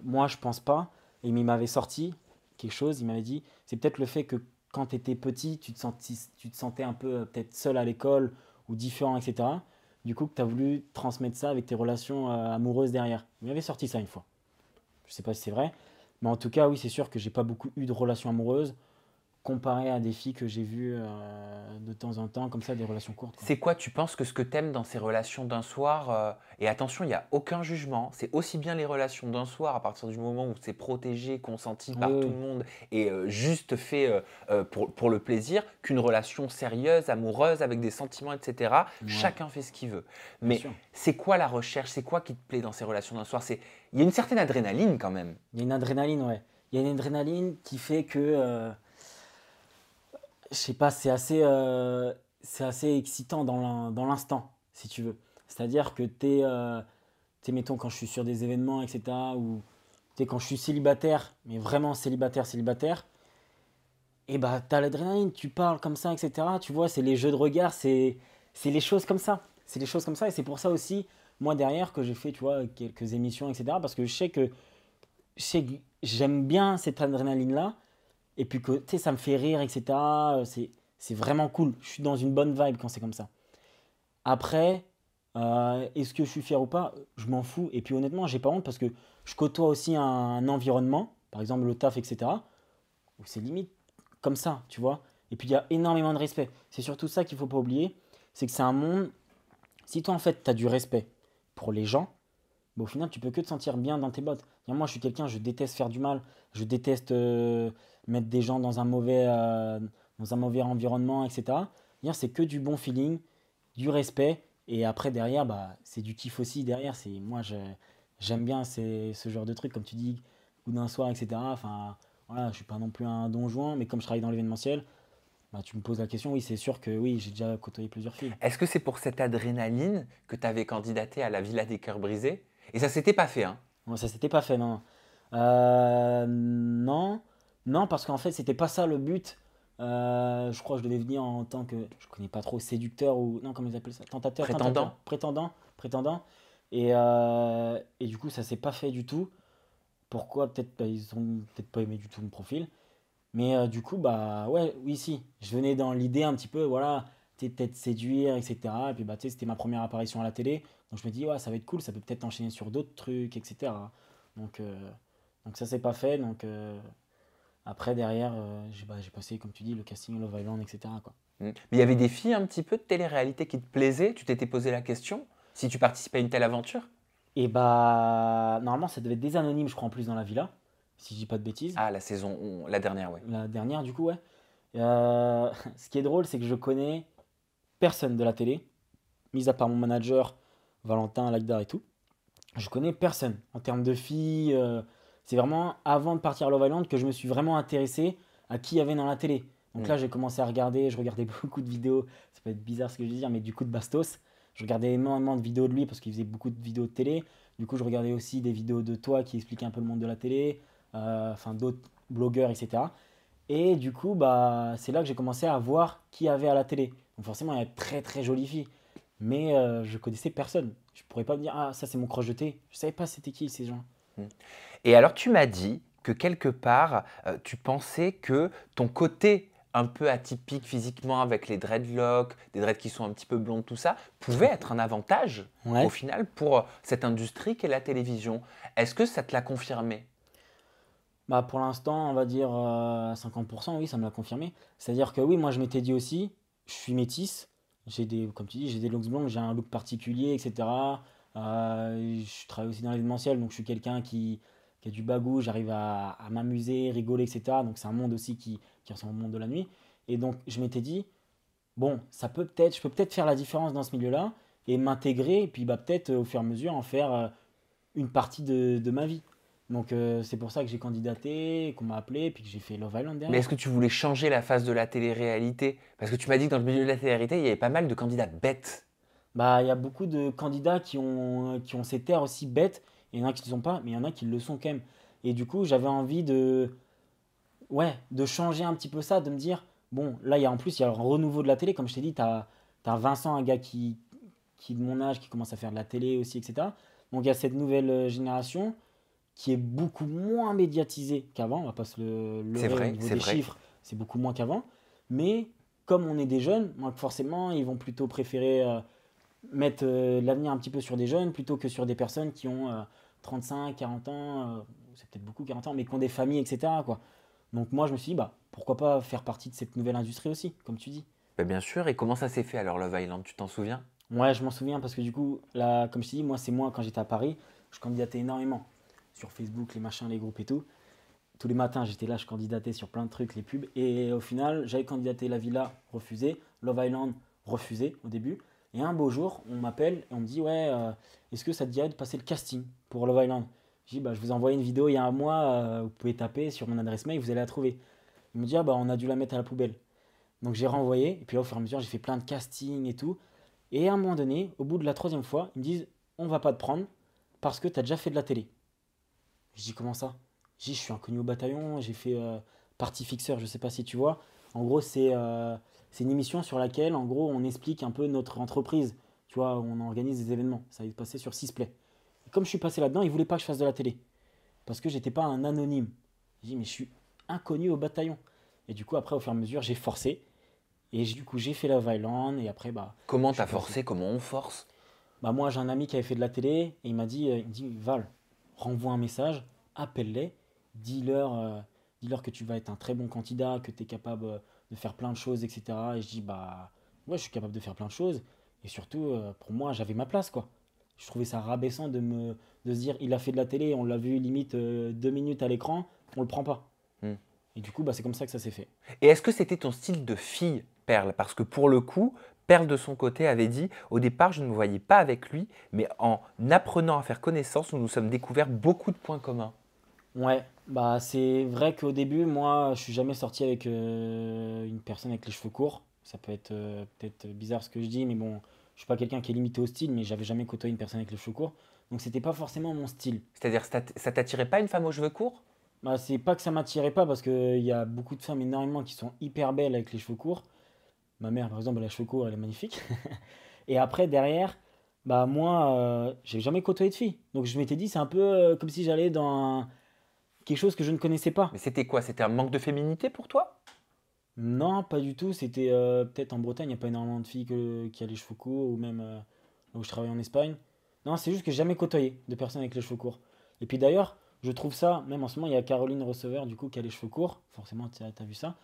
moi, je pense pas. Et il m'avait sorti quelque chose. Il m'avait dit, c'est peut-être le fait que quand tu étais petit, tu te sentais un peu peut-être seul à l'école ou différent, etc. Du coup, que tu as voulu transmettre ça avec tes relations amoureuses derrière. Il m'avait sorti ça une fois. Je sais pas si c'est vrai. Mais en tout cas, oui, c'est sûr que j'ai pas beaucoup eu de relations amoureuses comparé à des filles que j'ai vues de temps en temps, comme ça, des relations courtes, quoi. C'est quoi, tu penses que ce que t'aimes dans ces relations d'un soir, et attention, il n'y a aucun jugement, c'est aussi bien les relations d'un soir à partir du moment où c'est protégé, consenti Oui, par tout oui, le monde et juste fait pour le plaisir, qu'une relation sérieuse, amoureuse, avec des sentiments, etc. oui. Ouais, Chacun fait ce qu'il veut. bien Mais sûr. c'est quoi la recherche? C'est quoi qui te plaît dans ces relations d'un soir? Il y a une certaine adrénaline quand même. Il y a une adrénaline, ouais. Il y a une adrénaline qui fait que, je sais pas, c'est assez excitant dans l'instant, si tu veux. C'est-à-dire que mettons, quand je suis sur des événements, etc., ou quand je suis célibataire, mais vraiment célibataire, célibataire, et bah, t'as l'adrénaline, tu parles comme ça, etc. Tu vois, c'est les jeux de regard, c'est les choses comme ça. C'est les choses comme ça, et c'est pour ça aussi, moi, derrière, que j'ai fait, tu vois, quelques émissions, etc., parce que je sais que j'aime bien cette adrénaline-là, et puis que, tu sais, ça me fait rire, etc. C'est vraiment cool. Je suis dans une bonne vibe quand c'est comme ça. Après, est-ce que je suis fier ou pas? Je m'en fous. Et puis honnêtement, j'ai pas honte parce que je côtoie aussi un environnement, par exemple le taf, etc., où c'est limite comme ça, tu vois. Et puis il y a énormément de respect. C'est surtout ça qu'il faut pas oublier, c'est que c'est un monde, si toi en fait tu as du respect pour les gens, bah, au final tu peux que te sentir bien dans tes bottes. Moi je suis quelqu'un, je déteste faire du mal, je déteste mettre des gens dans un mauvais environnement, etc. C'est que du bon feeling, du respect. Et après, derrière, bah, c'est du kiff aussi. Derrière, j'aime bien ce genre de trucs, comme tu dis, coup d'un soir, etc. Enfin, voilà, je suis pas non plus un don Juan, mais comme je travaille dans l'événementiel, bah, tu me poses la question. Oui, c'est sûr que oui, j'ai déjà côtoyé plusieurs filles. Est-ce que c'est pour cette adrénaline que tu avais candidaté à la Villa des Cœurs Brisés? Et ça s'était pas fait, hein? Bon, ça s'était pas fait, non. Non, non, parce qu'en fait, c'était pas ça le but. Je crois que je devais venir en tant que, je connais pas trop, séducteur ou, non, comment ils appellent ça? Tentateur, tentateur, Prétendant? prétendant, prétendant. Et du coup, ça s'est pas fait du tout. Pourquoi? Peut-être ils ont peut-être pas aimé du tout mon profil. Mais du coup, bah ouais, oui, si. Je venais dans l'idée un petit peu, voilà, tu sais, peut-être séduire, etc. Et puis bah tu sais, c'était ma première apparition à la télé. Donc je me dis, ouais, ça va être cool, ça peut peut-être enchaîner sur d'autres trucs, etc. Donc, euh, donc ça s'est pas fait. Donc après, derrière, j'ai passé, comme tu dis, le casting Love Island, etc., quoi. Mm. Mais il y avait des filles un petit peu de télé-réalité qui te plaisaient? Tu t'étais posé la question si tu participais à une telle aventure? Et bah, normalement, ça devait être des anonymes, je crois, en plus dans la villa, si je dis pas de bêtises. Ah, la dernière, ouais. La dernière, du coup, ouais. Ce qui est drôle, c'est que je connais personne de la télé, mis à part mon manager, Valentin, Lagdar et tout. Je connais personne. En termes de filles, c'est vraiment avant de partir à Love Island que je me suis vraiment intéressé à qui il y avait dans la télé. Donc Mm. là, j'ai commencé à regarder, je regardais beaucoup de vidéos, ça peut être bizarre ce que je veux dire, mais du coup de Bastos. Je regardais énormément de vidéos de lui parce qu'il faisait beaucoup de vidéos de télé. Du coup, je regardais aussi des vidéos de toi qui expliquaient un peu le monde de la télé, enfin d'autres blogueurs, etc. Et du coup, bah, c'est là que j'ai commencé à voir qui y avait à la télé. Donc forcément, il y a de très très jolies filles. Mais je connaissais personne. Je pourrais pas me dire, ah, ça c'est mon crush de thé. Je savais pas c'était qui ces gens. Mm. Et alors, tu m'as dit que quelque part, tu pensais que ton côté un peu atypique physiquement avec les dreadlocks, des dreads qui sont un petit peu blondes, tout ça, pouvait être un avantage au Ouais. final pour cette industrie qu'est la télévision. Est-ce que ça te l'a confirmé? Bah, pour l'instant, on va dire à 50%, oui, ça me l'a confirmé. C'est-à-dire que oui, moi je m'étais dit aussi, je suis métisse. Comme tu dis, j'ai des looks blonds, j'ai un look particulier, etc. Je travaille aussi dans l'événementiel, donc je suis quelqu'un qui a du bagou, j'arrive à m'amuser, rigoler, etc. Donc c'est un monde aussi qui ressemble au monde de la nuit. Et donc je m'étais dit, bon, je peux peut-être faire la différence dans ce milieu-là et m'intégrer, et puis bah, peut-être au fur et à mesure en faire une partie de ma vie. Donc c'est pour ça que j'ai candidaté, qu'on m'a appelé, puis que j'ai fait Love Island Mais derrière. est-ce que tu voulais changer la face de la télé-réalité? Parce que tu m'as dit que dans le milieu de la télé-réalité, il y avait pas mal de candidats bêtes. Bah, il y a beaucoup de candidats qui ont ces terres aussi bêtes. Il y en a qui ne le sont pas, mais il y en a qui le sont quand même. Et du coup, j'avais envie ouais, de changer un petit peu ça, de me dire, bon, là, en plus, il y a le renouveau de la télé. Comme je t'ai dit, t'as Vincent, un gars qui est de mon âge, qui commence à faire de la télé aussi, etc. Donc, il y a cette nouvelle génération qui est beaucoup moins médiatisée qu'avant. On va pas se C'est leurrer au vrai, niveau c'est des vrai. chiffres, c'est beaucoup moins qu'avant. Mais comme on est des jeunes, donc forcément, ils vont plutôt préférer mettre l'avenir un petit peu sur des jeunes plutôt que sur des personnes qui ont 35, 40 ans, c'est peut-être beaucoup 40 ans, mais qui ont des familles, etc., quoi. Donc moi, je me suis dit, bah, pourquoi pas faire partie de cette nouvelle industrie aussi, comme tu dis. Bah, bien sûr. Et comment ça s'est fait alors, Love Island? Tu t'en souviens? Ouais, je m'en souviens parce que du coup, là, comme je t'ai dit, moi, quand j'étais à Paris, je candidatais énormément sur Facebook, les machins, les groupes et tout. Tous les matins, j'étais là, je candidatais sur plein de trucs, les pubs. Et au final, j'avais candidaté La Villa, refusé. Love Island, refusé au début. Et un beau jour, on m'appelle et on me dit, ouais, est-ce que ça te dirait de passer le casting pour Love Island? Je dis, bah, je vous ai envoyé une vidéo il y a un mois, vous pouvez taper sur mon adresse mail, vous allez la trouver. Il me dit, ah bah, on a dû la mettre à la poubelle. Donc j'ai renvoyé, et puis là, au fur et à mesure, j'ai fait plein de castings et tout. Et à un moment donné, au bout de la troisième fois, ils me disent, on va pas te prendre parce que tu as déjà fait de la télé. Je dis, comment ça? Je dis, je suis inconnu au bataillon, j'ai fait partie fixeur, je sais pas si tu vois. En gros, c'est une émission sur laquelle, en gros, on explique un peu notre entreprise. Tu vois, on organise des événements. Ça va passer sur Sisplay. Et comme je suis passé là-dedans, ils voulaient pas que je fasse de la télé. Parce que j'étais pas un anonyme. Je dis, mais je suis inconnu au bataillon. Et du coup, après, au fur et à mesure, j'ai forcé. Et du coup, j'ai fait Love Island. Et après, bah, Comment je suis t'as passé. forcé? Comment on force? Bah, moi, j'ai un ami qui avait fait de la télé. Et il me dit, Val, renvoie un message, appelle-les, dis-leur, euh, dis-leur que tu vas être un très bon candidat, que tu es capable de faire plein de choses, etc. Et je dis, bah, ouais, je suis capable de faire plein de choses. Et surtout, pour moi, j'avais ma place, quoi. Je trouvais ça rabaissant de se dire, il a fait de la télé, on l'a vu limite 2 minutes à l'écran, on le prend pas. Hmm. Et du coup, bah, c'est comme ça que ça s'est fait. Et est-ce que c'était ton style de fille, Perle? Parce que pour le coup, Perle de son côté avait dit, au départ, je ne me voyais pas avec lui, mais en apprenant à faire connaissance, nous nous sommes découverts beaucoup de points communs. Ouais, bah c'est vrai qu'au début, moi, je suis jamais sorti avec une personne avec les cheveux courts. Ça peut être peut-être bizarre ce que je dis, mais bon, je suis pas quelqu'un qui est limité au style, mais j'avais jamais côtoyé une personne avec les cheveux courts. Donc c'était pas forcément mon style. C'est-à-dire, ça t'attirait pas une femme aux cheveux courts? Bah c'est pas que ça m'attirait pas parce qu'il y a beaucoup de femmes énormément qui sont hyper belles avec les cheveux courts. Ma mère, par exemple, elle a les cheveux courts, elle est magnifique. Et après, derrière, bah moi, j'ai jamais côtoyé de filles. Donc je m'étais dit, c'est un peu comme si j'allais dans quelque chose que je ne connaissais pas. Mais c'était quoi? C'était un manque de féminité pour toi? Non, pas du tout. C'était peut-être en Bretagne, il n'y a pas énormément de filles qui a les cheveux courts, ou même là où je travaille en Espagne. Non, c'est juste que j'ai jamais côtoyé de personnes avec les cheveux courts. Et puis d'ailleurs, je trouve ça, même en ce moment, il y a Caroline Receveur, du coup, qui a les cheveux courts. Forcément, tu as vu ça.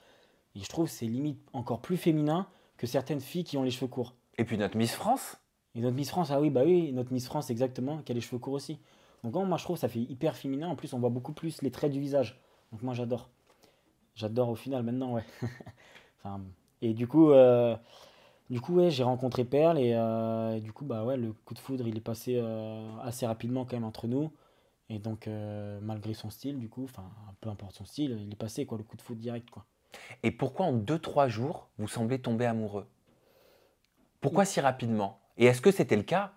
Et je trouve que c'est limite encore plus féminin que certaines filles qui ont les cheveux courts. Et puis notre Miss France? Et notre Miss France, ah oui, bah oui, notre Miss France, exactement, qui a les cheveux courts aussi. Donc moi, je trouve que ça fait hyper féminin. En plus, on voit beaucoup plus les traits du visage. Donc moi, j'adore. J'adore au final maintenant, ouais. Enfin, et du coup, ouais, j'ai rencontré Perle et du coup, bah ouais, le coup de foudre, il est passé assez rapidement quand même entre nous. Et donc, malgré son style, du coup, enfin, peu importe son style, il est passé quoi, le coup de foudre direct quoi. Et pourquoi en 2, 3 jours, vous semblez tomber amoureux? Pourquoi si rapidement? Et est-ce que c'était le cas?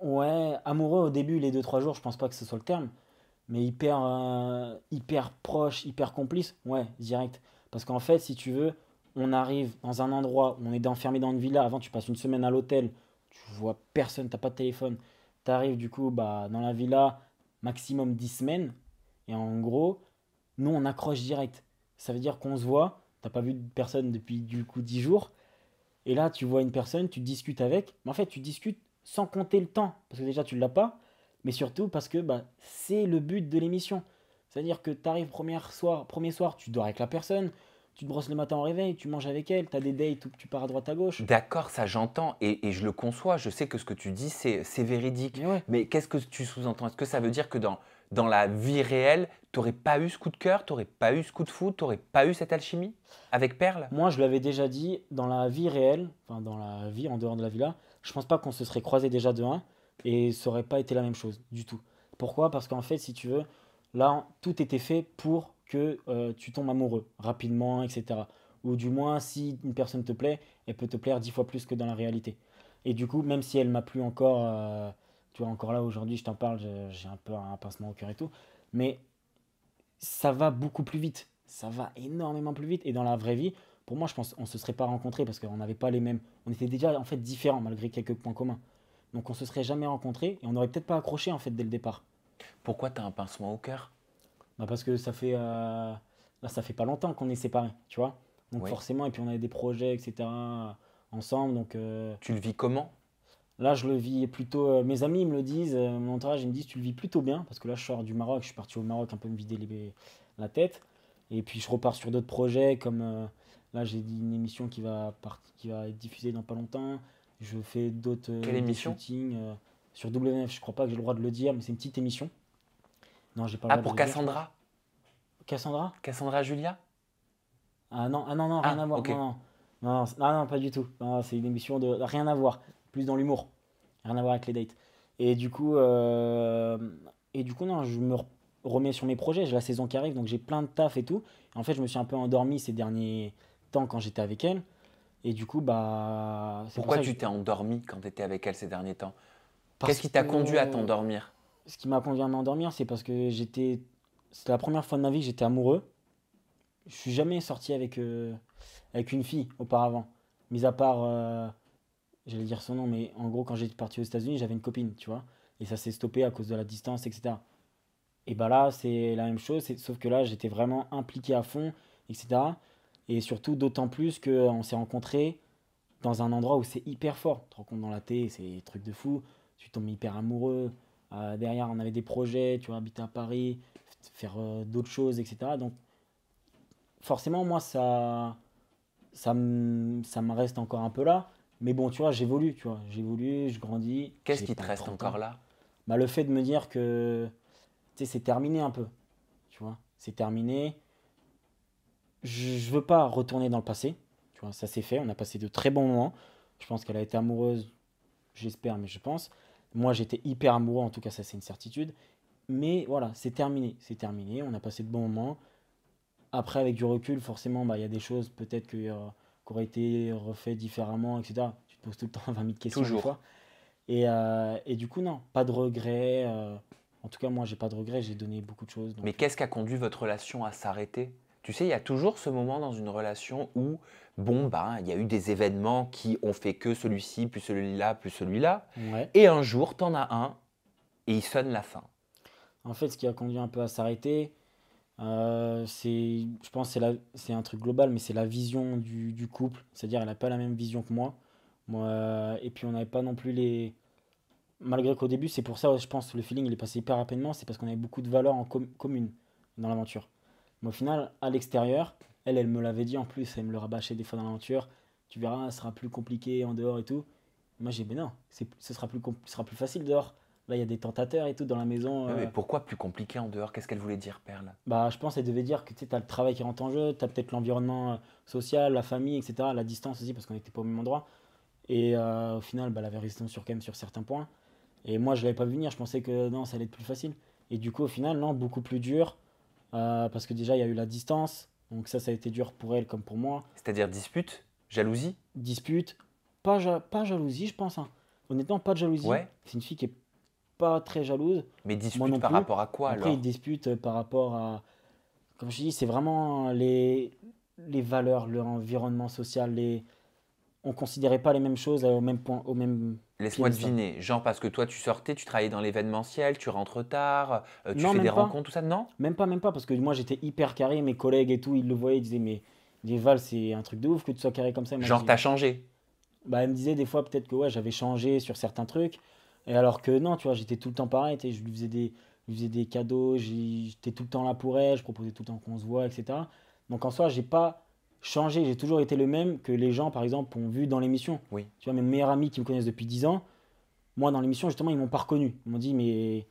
Ouais, amoureux au début, les 2 3 jours, je pense pas que ce soit le terme, mais hyper proche, hyper complice, ouais, direct. Parce qu'en fait, si tu veux, on arrive dans un endroit où on est enfermé dans une villa. Avant, tu passes une semaine à l'hôtel, tu vois personne, t'as pas de téléphone. Tu arrives du coup bah, dans la villa, maximum 10 semaines. Et en gros, nous, on accroche direct. Ça veut dire qu'on se voit, t'as pas vu de personne depuis du coup 10 jours. Et là, tu vois une personne, tu discutes avec. Mais en fait, tu discutes sans compter le temps. Parce que déjà, tu l'as pas. Mais surtout parce que bah, c'est le but de l'émission. C'est-à-dire que tu arrives premier soir, tu dors avec la personne, tu te brosses le matin au réveil, tu manges avec elle, tu as des dates où tu pars à droite à gauche. D'accord, ça j'entends et je le conçois. Je sais que ce que tu dis, c'est véridique. Mais ouais, Mais qu'est-ce que tu sous-entends? Est-ce que ça veut dire que dans la vie réelle, tu n'aurais pas eu ce coup de cœur, tu n'aurais pas eu ce coup de foudre, tu n'aurais pas eu cette alchimie avec Perle? moi je l'avais déjà dit, dans la vie réelle, enfin dans la vie en dehors de la villa, je pense pas qu'on se serait croisé déjà de un et ça aurait pas été la même chose du tout. Pourquoi? Parce qu'en fait, si tu veux, Là, tout était fait pour que tu tombes amoureux rapidement, etc. Ou du moins, si une personne te plaît, elle peut te plaire 10 fois plus que dans la réalité. Et du coup, même si elle m'a plu encore, tu vois, encore là aujourd'hui, je t'en parle, j'ai un peu un pincement au cœur et tout, mais ça va beaucoup plus vite. Ça va énormément plus vite. Et dans la vraie vie, pour moi, je pense qu'on ne se serait pas rencontrés parce qu'on n'avait pas les mêmes. On était déjà en fait différents malgré quelques points communs. Donc on se serait jamais rencontrés et on n'aurait peut-être pas accroché en fait dès le départ. Pourquoi tu as un pincement au cœur? Bah, parce que là, ça fait pas longtemps qu'on est séparés, tu vois. Donc Oui. forcément, et puis on a des projets, etc. ensemble. Donc Tu le vis comment? là, je le vis plutôt. Mes amis me le disent, mon entourage, ils me disent, tu le vis plutôt bien. Parce que là, je sors du Maroc, je suis parti au Maroc un peu me vider la tête. Et puis je repars sur d'autres projets, comme là, j'ai dit une émission qui va être diffusée dans pas longtemps. Je fais d'autres Quelle des émission? shootings sur W9, je crois pas que j'ai le droit de le dire, mais c'est une petite émission. Non, j'ai pas le Ah, droit de pour le dire, je pense. Cassandra? Cassandra? Cassandra Julia? Ah non, non, rien Ah, à voir. ok. Non, non, non, non, pas du tout. Non, c'est une émission de rien à voir. Plus dans l'humour. Rien à voir avec les dates. Et du coup, non, remets sur mes projets. J'ai la saison qui arrive, donc j'ai plein de taf et tout. En fait, je me suis un peu endormi ces derniers temps quand j'étais avec elle. Et du coup, bah, c'est pour Pourquoi ça que tu t'es endormi quand tu étais avec elle ces derniers temps? Qu'est-ce parce qui t'a conduit à que t'endormir? ce qui m'a conduit à m'endormir, c'est parce que c'était la première fois de ma vie que j'étais amoureux. Je suis jamais sorti avec une fille auparavant. Mis à part, j'allais dire son nom, mais en gros, quand j'étais parti aux États-Unis, j'avais une copine, tu vois. Et ça s'est stoppé à cause de la distance, etc. Et bah là, c'est la même chose, sauf que là, j'étais vraiment impliqué à fond, etc. Et surtout, d'autant plus qu'on s'est rencontrés dans un endroit où c'est hyper fort. Tu te rencontres dans la thé, c'est des trucs de fou. Tu tombes hyper amoureux. Derrière, on avait des projets, tu vois, habiter à Paris, faire d'autres choses, etc. Donc, forcément, moi, ça me reste encore un peu là. Mais bon, tu vois, j'évolue, tu vois. J'évolue, je grandis. Qu'est-ce J'ai qui te pas reste 30 ans. encore là? Bah, le fait de me dire que, tu sais, c'est terminé un peu, tu vois. C'est terminé. Je veux pas retourner dans le passé. Tu vois, ça c'est fait. On a passé de très bons moments. Je pense qu'elle a été amoureuse, j'espère, mais je pense. Moi, j'étais hyper amoureux, en tout cas, ça c'est une certitude. Mais voilà, c'est terminé. C'est terminé. On a passé de bons moments. Après, avec du recul, forcément, bah, il y a des choses peut-être qui auraient été refaites différemment, etc. Tu te poses tout le temps 20 000 questions des Toujours. fois. Et du coup, non, pas de regrets. En tout cas, moi, j'ai pas de regrets. J'ai donné beaucoup de choses. Mais Donc, qu'est-ce qui a conduit votre relation à s'arrêter? Tu sais, il y a toujours ce moment dans une relation où, bon, ben, il y a eu des événements qui ont fait que celui-ci, puis celui-là, puis celui-là. ouais. Et un jour, t'en as un et il sonne la fin. En fait, ce qui a conduit un peu à s'arrêter, je pense que c'est un truc global, mais c'est la vision du couple. C'est-à-dire, elle n'a pas la même vision que moi. Et puis, on n'avait pas non plus les. Malgré qu'au début, c'est pour ça, ouais, je pense, le feeling il est passé hyper rapidement, c'est parce qu'on avait beaucoup de valeurs communes dans l'aventure. Mais au final, à l'extérieur, elle me l'avait dit en plus, elle me le rabâchait des fois dans l'aventure. Tu verras, ce sera plus compliqué en dehors et tout. Moi, j'ai dit, mais non, ce sera plus facile dehors. Là, il y a des tentateurs et tout dans la maison. Ouais, mais pourquoi plus compliqué en dehors? Qu'est-ce qu'elle voulait dire, Perle? Bah, je pense qu'elle devait dire que tu as le travail qui rentre en jeu, tu as peut-être l'environnement social, la famille, etc. La distance aussi, parce qu'on n'était pas au même endroit. Et au final, bah, elle avait raison quand même sur certains points. Et moi, je ne l'avais pas vu venir, je pensais que non, ça allait être plus facile. Et du coup, au final, non, beaucoup plus dur. Parce que déjà, il y a eu la distance. Donc ça a été dur pour elle comme pour moi. C'est-à-dire dispute? Jalousie? Dispute. Pas jalousie, je pense, hein. Honnêtement, pas de jalousie. Ouais. C'est une fille qui est pas très jalouse. Mais Moi dispute non par plus. rapport à quoi Après, ils alors? disputent par rapport à. Comme je dis, c'est vraiment les valeurs, l'environnement social. On considérait pas les mêmes choses au même point, au même Laisse-moi piédestal. deviner. Genre parce que toi tu sortais, tu travaillais dans l'événementiel, tu rentres tard, tu Non, fais des même pas. rencontres, tout ça? Non? Même pas, parce que moi j'étais hyper carré, mes collègues et tout, ils le voyaient, ils disaient, mais les Val, c'est un truc de ouf que tu sois carré comme ça. Et moi, je Genre dis, t'as changé. bah, elle me disait des fois peut-être que ouais, j'avais changé sur certains trucs, et alors que non, tu vois, j'étais tout le temps pareil, tu sais, je lui faisais des cadeaux, j'étais tout le temps là pour elle, je proposais tout le temps qu'on se voit, etc. Donc en soi, j'ai pas changé, j'ai toujours été le même que les gens, par exemple, ont vu dans l'émission. Oui. Tu vois, mes meilleurs amis qui me connaissent depuis 10 ans, moi dans l'émission, justement, ils m'ont pas reconnu. Ils m'ont dit, mais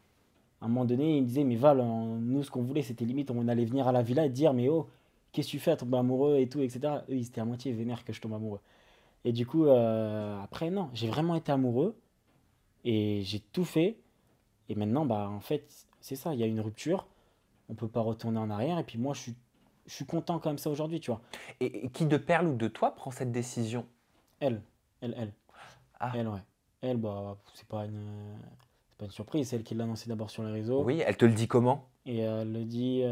à un moment donné, il me disait, mais Val, nous, ce qu'on voulait, c'était limite, on allait venir à la villa et dire, mais oh, qu'est-ce que tu fais à tomber amoureux et tout, etc. Eux, ils étaient à moitié vénères que je tombe amoureux. Et du coup, après, non, j'ai vraiment été amoureux et j'ai tout fait. Et maintenant, bah, en fait, c'est ça, il y a une rupture. on peut pas retourner en arrière. Et puis moi, je suis content comme ça aujourd'hui, tu vois. Et qui de Perle ou de toi prend cette décision? Elle, elle, Ah, elle, ouais. Elle, bah, c'est pas une surprise, c'est elle qui l'a annoncé d'abord sur les réseaux. oui, elle te le dit comment? Et elle le dit,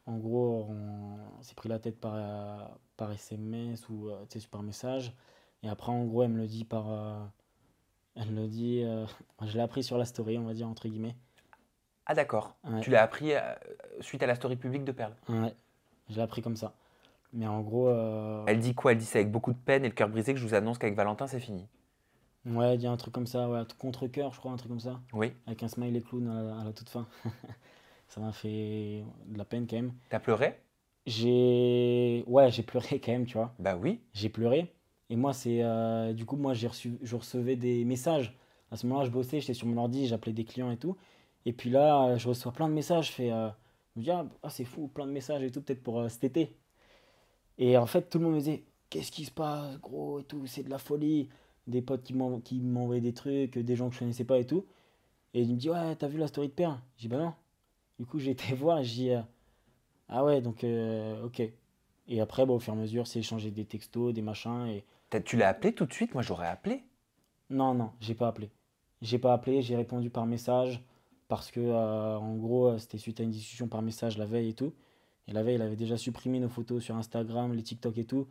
en gros, on s'est pris la tête par SMS ou tu sais, par message. Et après, en gros, elle me le dit elle me le dit, je l'ai appris sur la story, on va dire, entre guillemets. Ah d'accord, Ouais, tu l'as appris suite à la story publique de Perle. ouais, je l'ai appris comme ça. Mais en gros, Elle dit quoi? Elle dit c'est avec beaucoup de peine et le cœur brisé que je vous annonce qu'avec Valentin c'est fini. ouais, il y a un truc comme ça, ouais, contre-cœur, je crois, un truc comme ça. Oui. Avec un smiley clown à la toute fin. Ça m'a fait de la peine quand même. T'as pleuré? Ouais, j'ai pleuré quand même, tu vois. Bah oui. J'ai pleuré. Et moi, du coup, moi, je recevais des messages. À ce moment-là, je bossais, j'étais sur mon ordi, j'appelais des clients et tout. Et puis là, je reçois plein de messages. Je me dis, c'est fou, plein de messages et tout, peut-être pour cet été. Et en fait, tout le monde me disait, qu'est-ce qui se passe, gros, et tout, c'est de la folie. Des potes qui m'envoyaient des trucs, des gens que je connaissais pas et tout. Et il me dit, ouais, t'as vu la story de Père? J'ai dit, bah non. Du coup, j'ai été voir et j'ai dit, ah ouais, donc, ok. Et après, bah, au fur et à mesure, c'est échanger des textos, des machins. Et Tu l'as appelé tout de suite? Moi j'aurais appelé. non, non, j'ai pas appelé. J'ai pas appelé, j'ai répondu par message parce que, en gros, c'était suite à une discussion par message la veille et tout. Et la veille, il avait déjà supprimé nos photos sur Instagram, les TikTok et tout.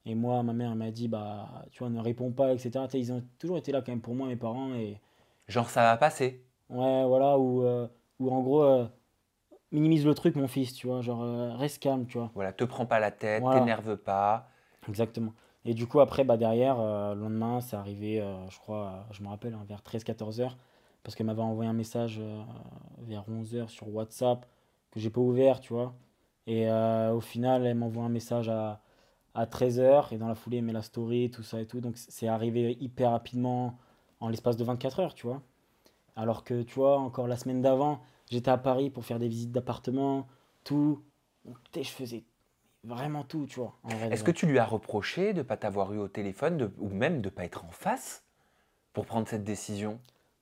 Et moi, ma mère elle m'a dit, bah, tu vois, ne réponds pas, etc. Tu sais, ils ont toujours été là quand même pour moi, mes parents. Et Genre ça va passer. ouais, voilà, ou en gros, minimise le truc, mon fils, tu vois, genre, reste calme, tu vois. Voilà, te prends pas la tête, Voilà. t'énerve pas. Exactement. Et du coup, après, bah, derrière, le lendemain, c'est arrivé, je crois, je me rappelle, hein, vers 13-14 heures, parce qu'elle m'avait envoyé un message vers 11 heures sur WhatsApp que j'ai pas ouvert, tu vois. Et au final, elle m'envoie un message à 13 heures, et dans la foulée, elle met la story, tout ça et tout. Donc, c'est arrivé hyper rapidement, en l'espace de 24 heures, tu vois. Alors que, tu vois, encore la semaine d'avant, j'étais à Paris pour faire des visites d'appartements, tout. Donc, tu sais, je faisais vraiment tout, tu vois, en vrai de Est-ce que vrai. tu lui as reproché de ne pas t'avoir eu au téléphone ou même de ne pas être en face pour prendre cette décision?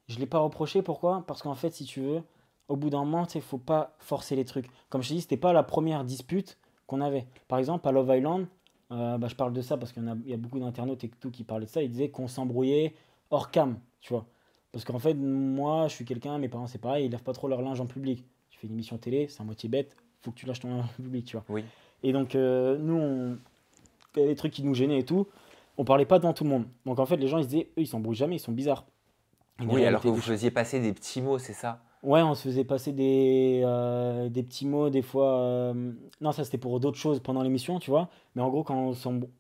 Je l'ai pas reproché, pourquoi? Parce qu'en fait, si tu veux, au bout d'un moment, tu sais, faut pas forcer les trucs. Comme je t'ai dit, c'était pas la première dispute qu'on avait. Par exemple, à Love Island, bah, je parle de ça parce il y a beaucoup d'internautes et tout qui parlaient de ça. Ils disaient qu'on s'embrouillait hors cam, tu vois. Parce qu'en fait, moi, je suis quelqu'un, mes parents, c'est pareil, ils lèvent pas trop leur linge en public. Tu fais une émission télé, c'est à moitié bête, faut que tu lâches ton linge en public, tu vois. Oui. Et donc, nous, il y avait des trucs qui nous gênaient et tout. On parlait pas devant tout le monde. Donc, en fait, les gens, ils se disaient, eux, ils s'embrouillent jamais, ils sont bizarres. Une Oui, alors que réalité vous des choses. faisiez passer des petits mots, c'est ça? Ouais, on se faisait passer des petits mots, des fois. Non, ça c'était pour d'autres choses pendant l'émission, tu vois. Mais en gros, quand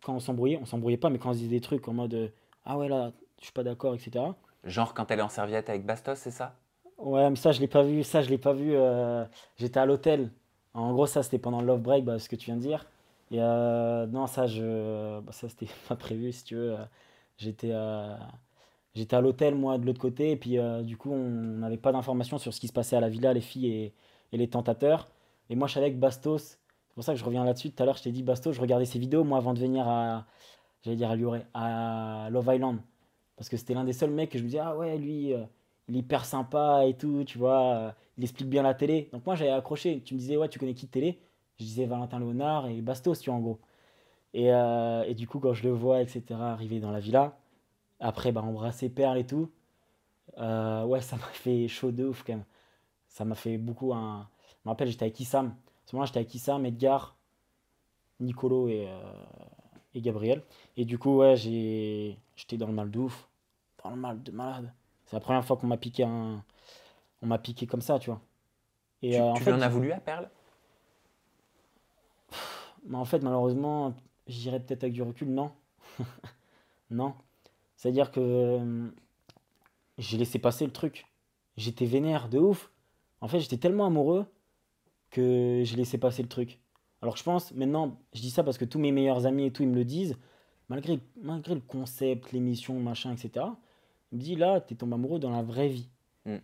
on s'embrouillait pas, mais quand on se disait des trucs en mode ah ouais, là, je suis pas d'accord, etc. Genre quand elle est en serviette avec Bastos, c'est ça? Ouais, mais ça, je l'ai pas vu. Ça, je l'ai pas vu. J'étais à l'hôtel. En gros, ça c'était pendant le love break, bah, ce que tu viens de dire. Et non, ça c'était pas prévu, si tu veux. J'étais. J'étais à l'hôtel, moi, de l'autre côté, et puis du coup, on n'avait pas d'informations sur ce qui se passait à la villa, les filles et les tentateurs. Et moi, je suis avec Bastos. C'est pour ça que je reviens là-dessus. Tout à l'heure, je t'ai dit, Bastos, je regardais ses vidéos, moi, avant de venir j'allais dire à Lioré, à Love Island. Parce que c'était l'un des seuls mecs que je me disais, ah ouais, lui, il est hyper sympa et tout, tu vois, il explique bien la télé. Donc moi, j'avais accroché. Tu me disais, ouais, tu connais qui de télé? Je disais Valentin Léonard et Bastos, tu vois, en gros. Et du coup, quand je le vois, etc., arriver dans la villa, après, bah, embrasser Perle et tout. Ouais, ça m'a fait chaud de ouf quand même. Ça m'a fait beaucoup un. Je me rappelle, j'étais avec Issam. À ce moment-là, j'étais avec Issam, Edgar, Nicolo et Gabriel. Et du coup, ouais, j'étais dans le mal de ouf. Dans le mal de malade. C'est la première fois qu'on m'a piqué On m'a piqué comme ça, tu vois. Et Tu, en tu lui fait, en as voulu à Perle? malheureusement, je dirais peut-être avec du recul, non. Non. C'est-à-dire que j'ai laissé passer le truc. J'étais vénère de ouf. En fait, j'étais tellement amoureux que j'ai laissé passer le truc. Alors que je pense, maintenant, je dis ça parce que tous mes meilleurs amis et tout, ils me le disent, malgré le concept, l'émission, machin, etc. Ils me disent, là, t'es tombé amoureux dans la vraie vie. Hmm.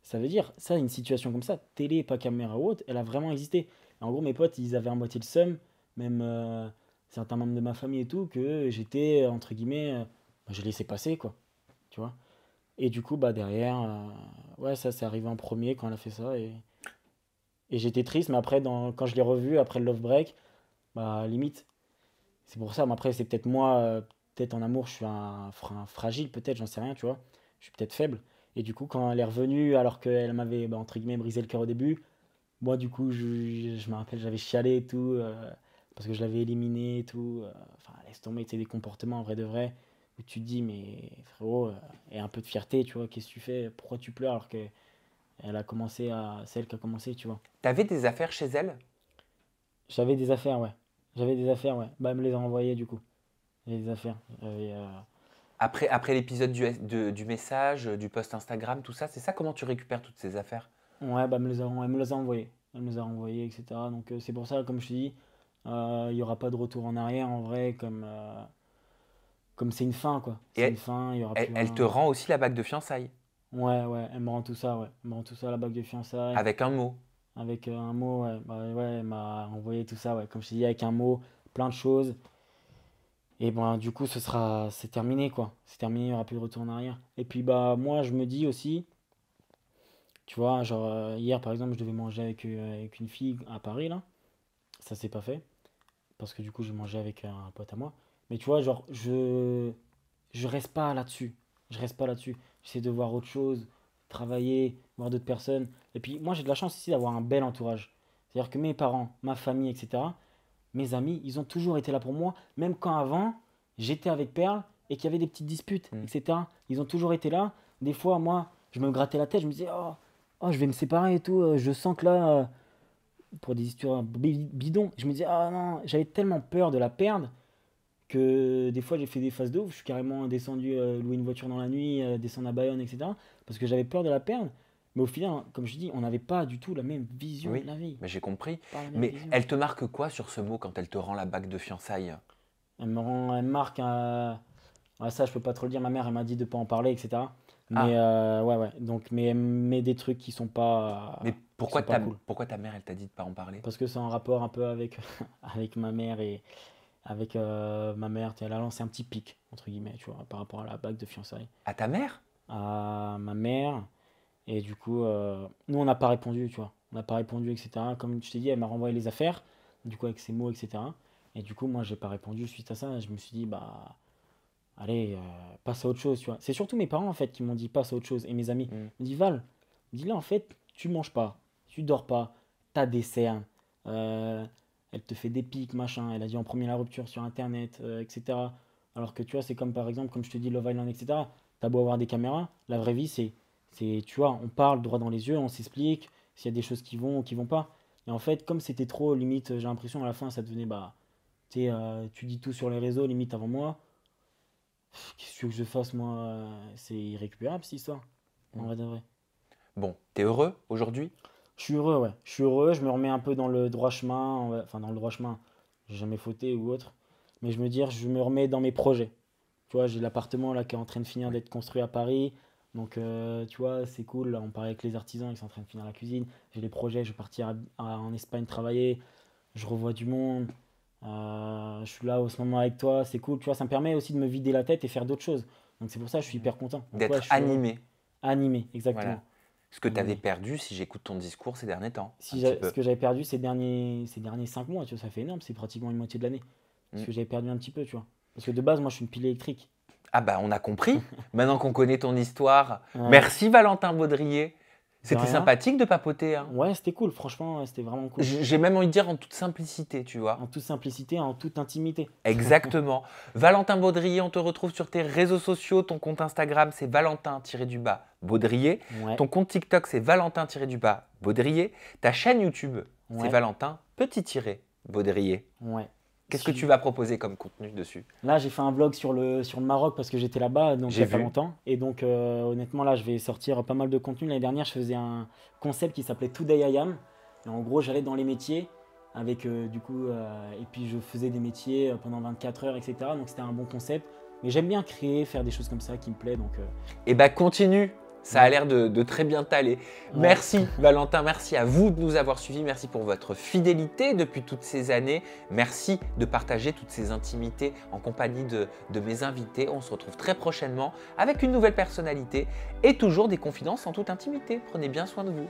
Ça veut dire, ça, une situation comme ça, télé, pas caméra ou autre, elle a vraiment existé. Et en gros, mes potes, ils avaient à moitié le seum, même certains membres de ma famille et tout, que j'étais, entre guillemets, je laissais passer, quoi. Tu vois. Et du coup, bah derrière, ouais, ça c'est arrivé en premier quand elle a fait ça. Et j'étais triste, mais après, quand je l'ai revu, après le love break, bah limite. C'est pour ça, mais après, c'est peut-être moi, peut-être en amour, je suis un fragile, peut-être, j'en sais rien, tu vois. Je suis peut-être faible. Et du coup, quand elle est revenue, alors qu'elle m'avait, bah, entre guillemets, brisé le cœur au début, moi, du coup, je me rappelle, j'avais chialé et tout, parce que je l'avais éliminé et tout. Enfin, laisse tomber, c'est des comportements en vrai de vrai, où tu te dis, mais frérot, et un peu de fierté, tu vois, qu'est-ce que tu fais? Pourquoi tu pleures alors que c'est elle qui a commencé, tu vois. T'avais des affaires chez elle? J'avais des affaires, ouais. J'avais des affaires, ouais. Bah, elle me les a envoyées, du coup. J'avais des affaires. Après l'épisode du message, du post Instagram, tout ça, c'est ça? Comment tu récupères toutes ces affaires? Ouais, bah, elle me les a envoyées. Elle me les a envoyées, etc. Donc, c'est pour ça, comme je te dis, il n'y aura pas de retour en arrière, en vrai, comme c'est une fin, quoi. Et C'est une fin, il n'y aura plus elle te rien. rend aussi la bague de fiançailles, Ouais, ouais, elle me rend tout ça, ouais. Elle me rend tout ça, la bague de fiançailles, avec un mot. avec un mot, ouais. Bah, ouais, elle m'a envoyé tout ça, ouais. Comme je te dis, avec un mot, plein de choses. Et ben, du coup, c'est terminé, quoi. C'est terminé, il n'y aura plus de retour en arrière. Et puis, bah, moi, je me dis aussi, tu vois, genre, hier, par exemple, je devais manger avec une fille à Paris, là. Ça s'est pas fait. Parce que du coup, j'ai mangé avec un pote à moi. Mais tu vois, genre, je reste pas là-dessus. Je reste pas là-dessus. J'essaie de voir autre chose, travailler, voir d'autres personnes. Et puis, moi, j'ai de la chance ici d'avoir un bel entourage. C'est-à-dire que mes parents, ma famille, etc., mes amis, ils ont toujours été là pour moi. Même quand avant, j'étais avec Perle et qu'il y avait des petites disputes, Mm. etc. Ils ont toujours été là. Des fois, moi, je me grattais la tête, je me disais, oh, je vais me séparer et tout. Je sens que là, pour des histoires bidons, je me disais, ah non, j'avais tellement peur de la perdre que des fois j'ai fait des phases de ouf. Je suis carrément descendu louer une voiture dans la nuit, descendre à Bayonne, etc. Parce que j'avais peur de la perdre. Mais au final, comme je dis, on n'avait pas du tout la même vision Oui, de la vie. mais j'ai compris. Pas la même Mais vision. elle te marque quoi sur ce mot quand elle te rend la bague de fiançailles? Elle me marque. Ouais, ça, je peux pas trop le dire. Ma mère, elle m'a dit de pas en parler, etc. Mais Ah, ouais, ouais. Donc, mais elle me met des trucs mais qui sont pas cool. pourquoi ta mère, elle t'a dit de pas en parler? Parce que c'est en rapport un peu avec, avec ma mère et avec ma mère. Elle a lancé un petit pic, entre guillemets, tu vois, par rapport à la bague de fiançailles. À ta mère? À ma mère. Et du coup, nous, on n'a pas répondu, tu vois. On n'a pas répondu, etc. Comme je t'ai dit, elle m'a renvoyé les affaires, du coup, avec ses mots, etc. Et du coup, moi, j'ai pas répondu suite à ça. Je me suis dit, bah, allez, passe à autre chose, tu vois. C'est surtout mes parents, en fait, qui m'ont dit, passe à autre chose. Et mes amis Mm. me disent, Val, dis-là, en fait, tu manges pas, tu dors pas, t'as des cernes, euh, elle te fait des pics, machin. Elle a dit en premier la rupture sur Internet, etc. Alors que, tu vois, c'est comme, par exemple, comme je te dis, Love Island, etc. T'as beau avoir des caméras, la vraie vie, tu vois, on parle droit dans les yeux, on s'explique s'il y a des choses qui vont ou qui vont pas. Et en fait, comme c'était trop, limite, j'ai l'impression à la fin, ça devenait, bah, tu sais, tu dis tout sur les réseaux, limite avant moi. Qu'est-ce que tu veux que je fasse, moi? C'est irrécupérable, cette histoire. En Mm. vrai de vrai. Bon, t'es heureux aujourd'hui? Je suis heureux, ouais. Je suis heureux, je me remets un peu dans le droit chemin. Enfin, dans le droit chemin. J'ai jamais fauté ou autre. Mais je me remets dans mes projets. Tu vois, j'ai l'appartement là qui est en train de finir Oui. d'être construit à Paris. Donc, tu vois, c'est cool. Là, on parlait avec les artisans, ils sont en train de finir la cuisine. J'ai les projets, je vais partir en Espagne travailler. Je revois du monde. Je suis là au ce moment avec toi, c'est cool. Tu vois, ça me permet aussi de me vider la tête et faire d'autres choses. Donc, c'est pour ça que je suis Mm. hyper content. Donc, ouais, D'être je suis heureux. animé. Animé, Voilà. exactement. Ce que t'avais Animé. perdu si j'écoute ton discours ces derniers temps, un Si petit ce peu. que j'avais perdu ces derniers 5 mois, tu vois, ça fait énorme, c'est pratiquement une moitié de l'année. Ce Mm. que j'avais perdu un petit peu, tu vois. Parce que de base, moi, je suis une pile électrique. Ah bah on a compris, maintenant qu'on connaît ton histoire. Ouais, Merci Valentin Baudrier. de C'était rien. sympathique de papoter, hein. Ouais, c'était cool, franchement, c'était vraiment cool. J'ai même envie de dire en toute simplicité, tu vois. En toute simplicité, en toute intimité. Exactement. Valentin Baudrier, on te retrouve sur tes réseaux sociaux. Ton compte Instagram, c'est Valentin-Baudrier. Ouais, Ton compte TikTok, c'est Valentin-Baudrier. Ta chaîne YouTube, c'est ouais, Valentin-Baudrier. ouais. Qu'est-ce que tu vas proposer comme contenu dessus? Là, j'ai fait un vlog sur le Maroc parce que j'étais là-bas, donc il J'ai n'y a pas vu. longtemps. Et donc, honnêtement, là, je vais sortir pas mal de contenu. L'année dernière, je faisais un concept qui s'appelait Today I Am. Et en gros, j'allais dans les métiers avec, et puis je faisais des métiers pendant 24 heures, etc. Donc, c'était un bon concept. Mais j'aime bien créer, faire des choses comme ça qui me plaît. Donc, Eh ben continue, ça a ouais, l'air de très bien t'aller. ouais. Merci Valentin, merci à vous de nous avoir suivis, merci pour votre fidélité depuis toutes ces années, merci de partager toutes ces intimités en compagnie de mes invités. On se retrouve très prochainement avec une nouvelle personnalité et toujours des confidences en toute intimité. Prenez bien soin de vous.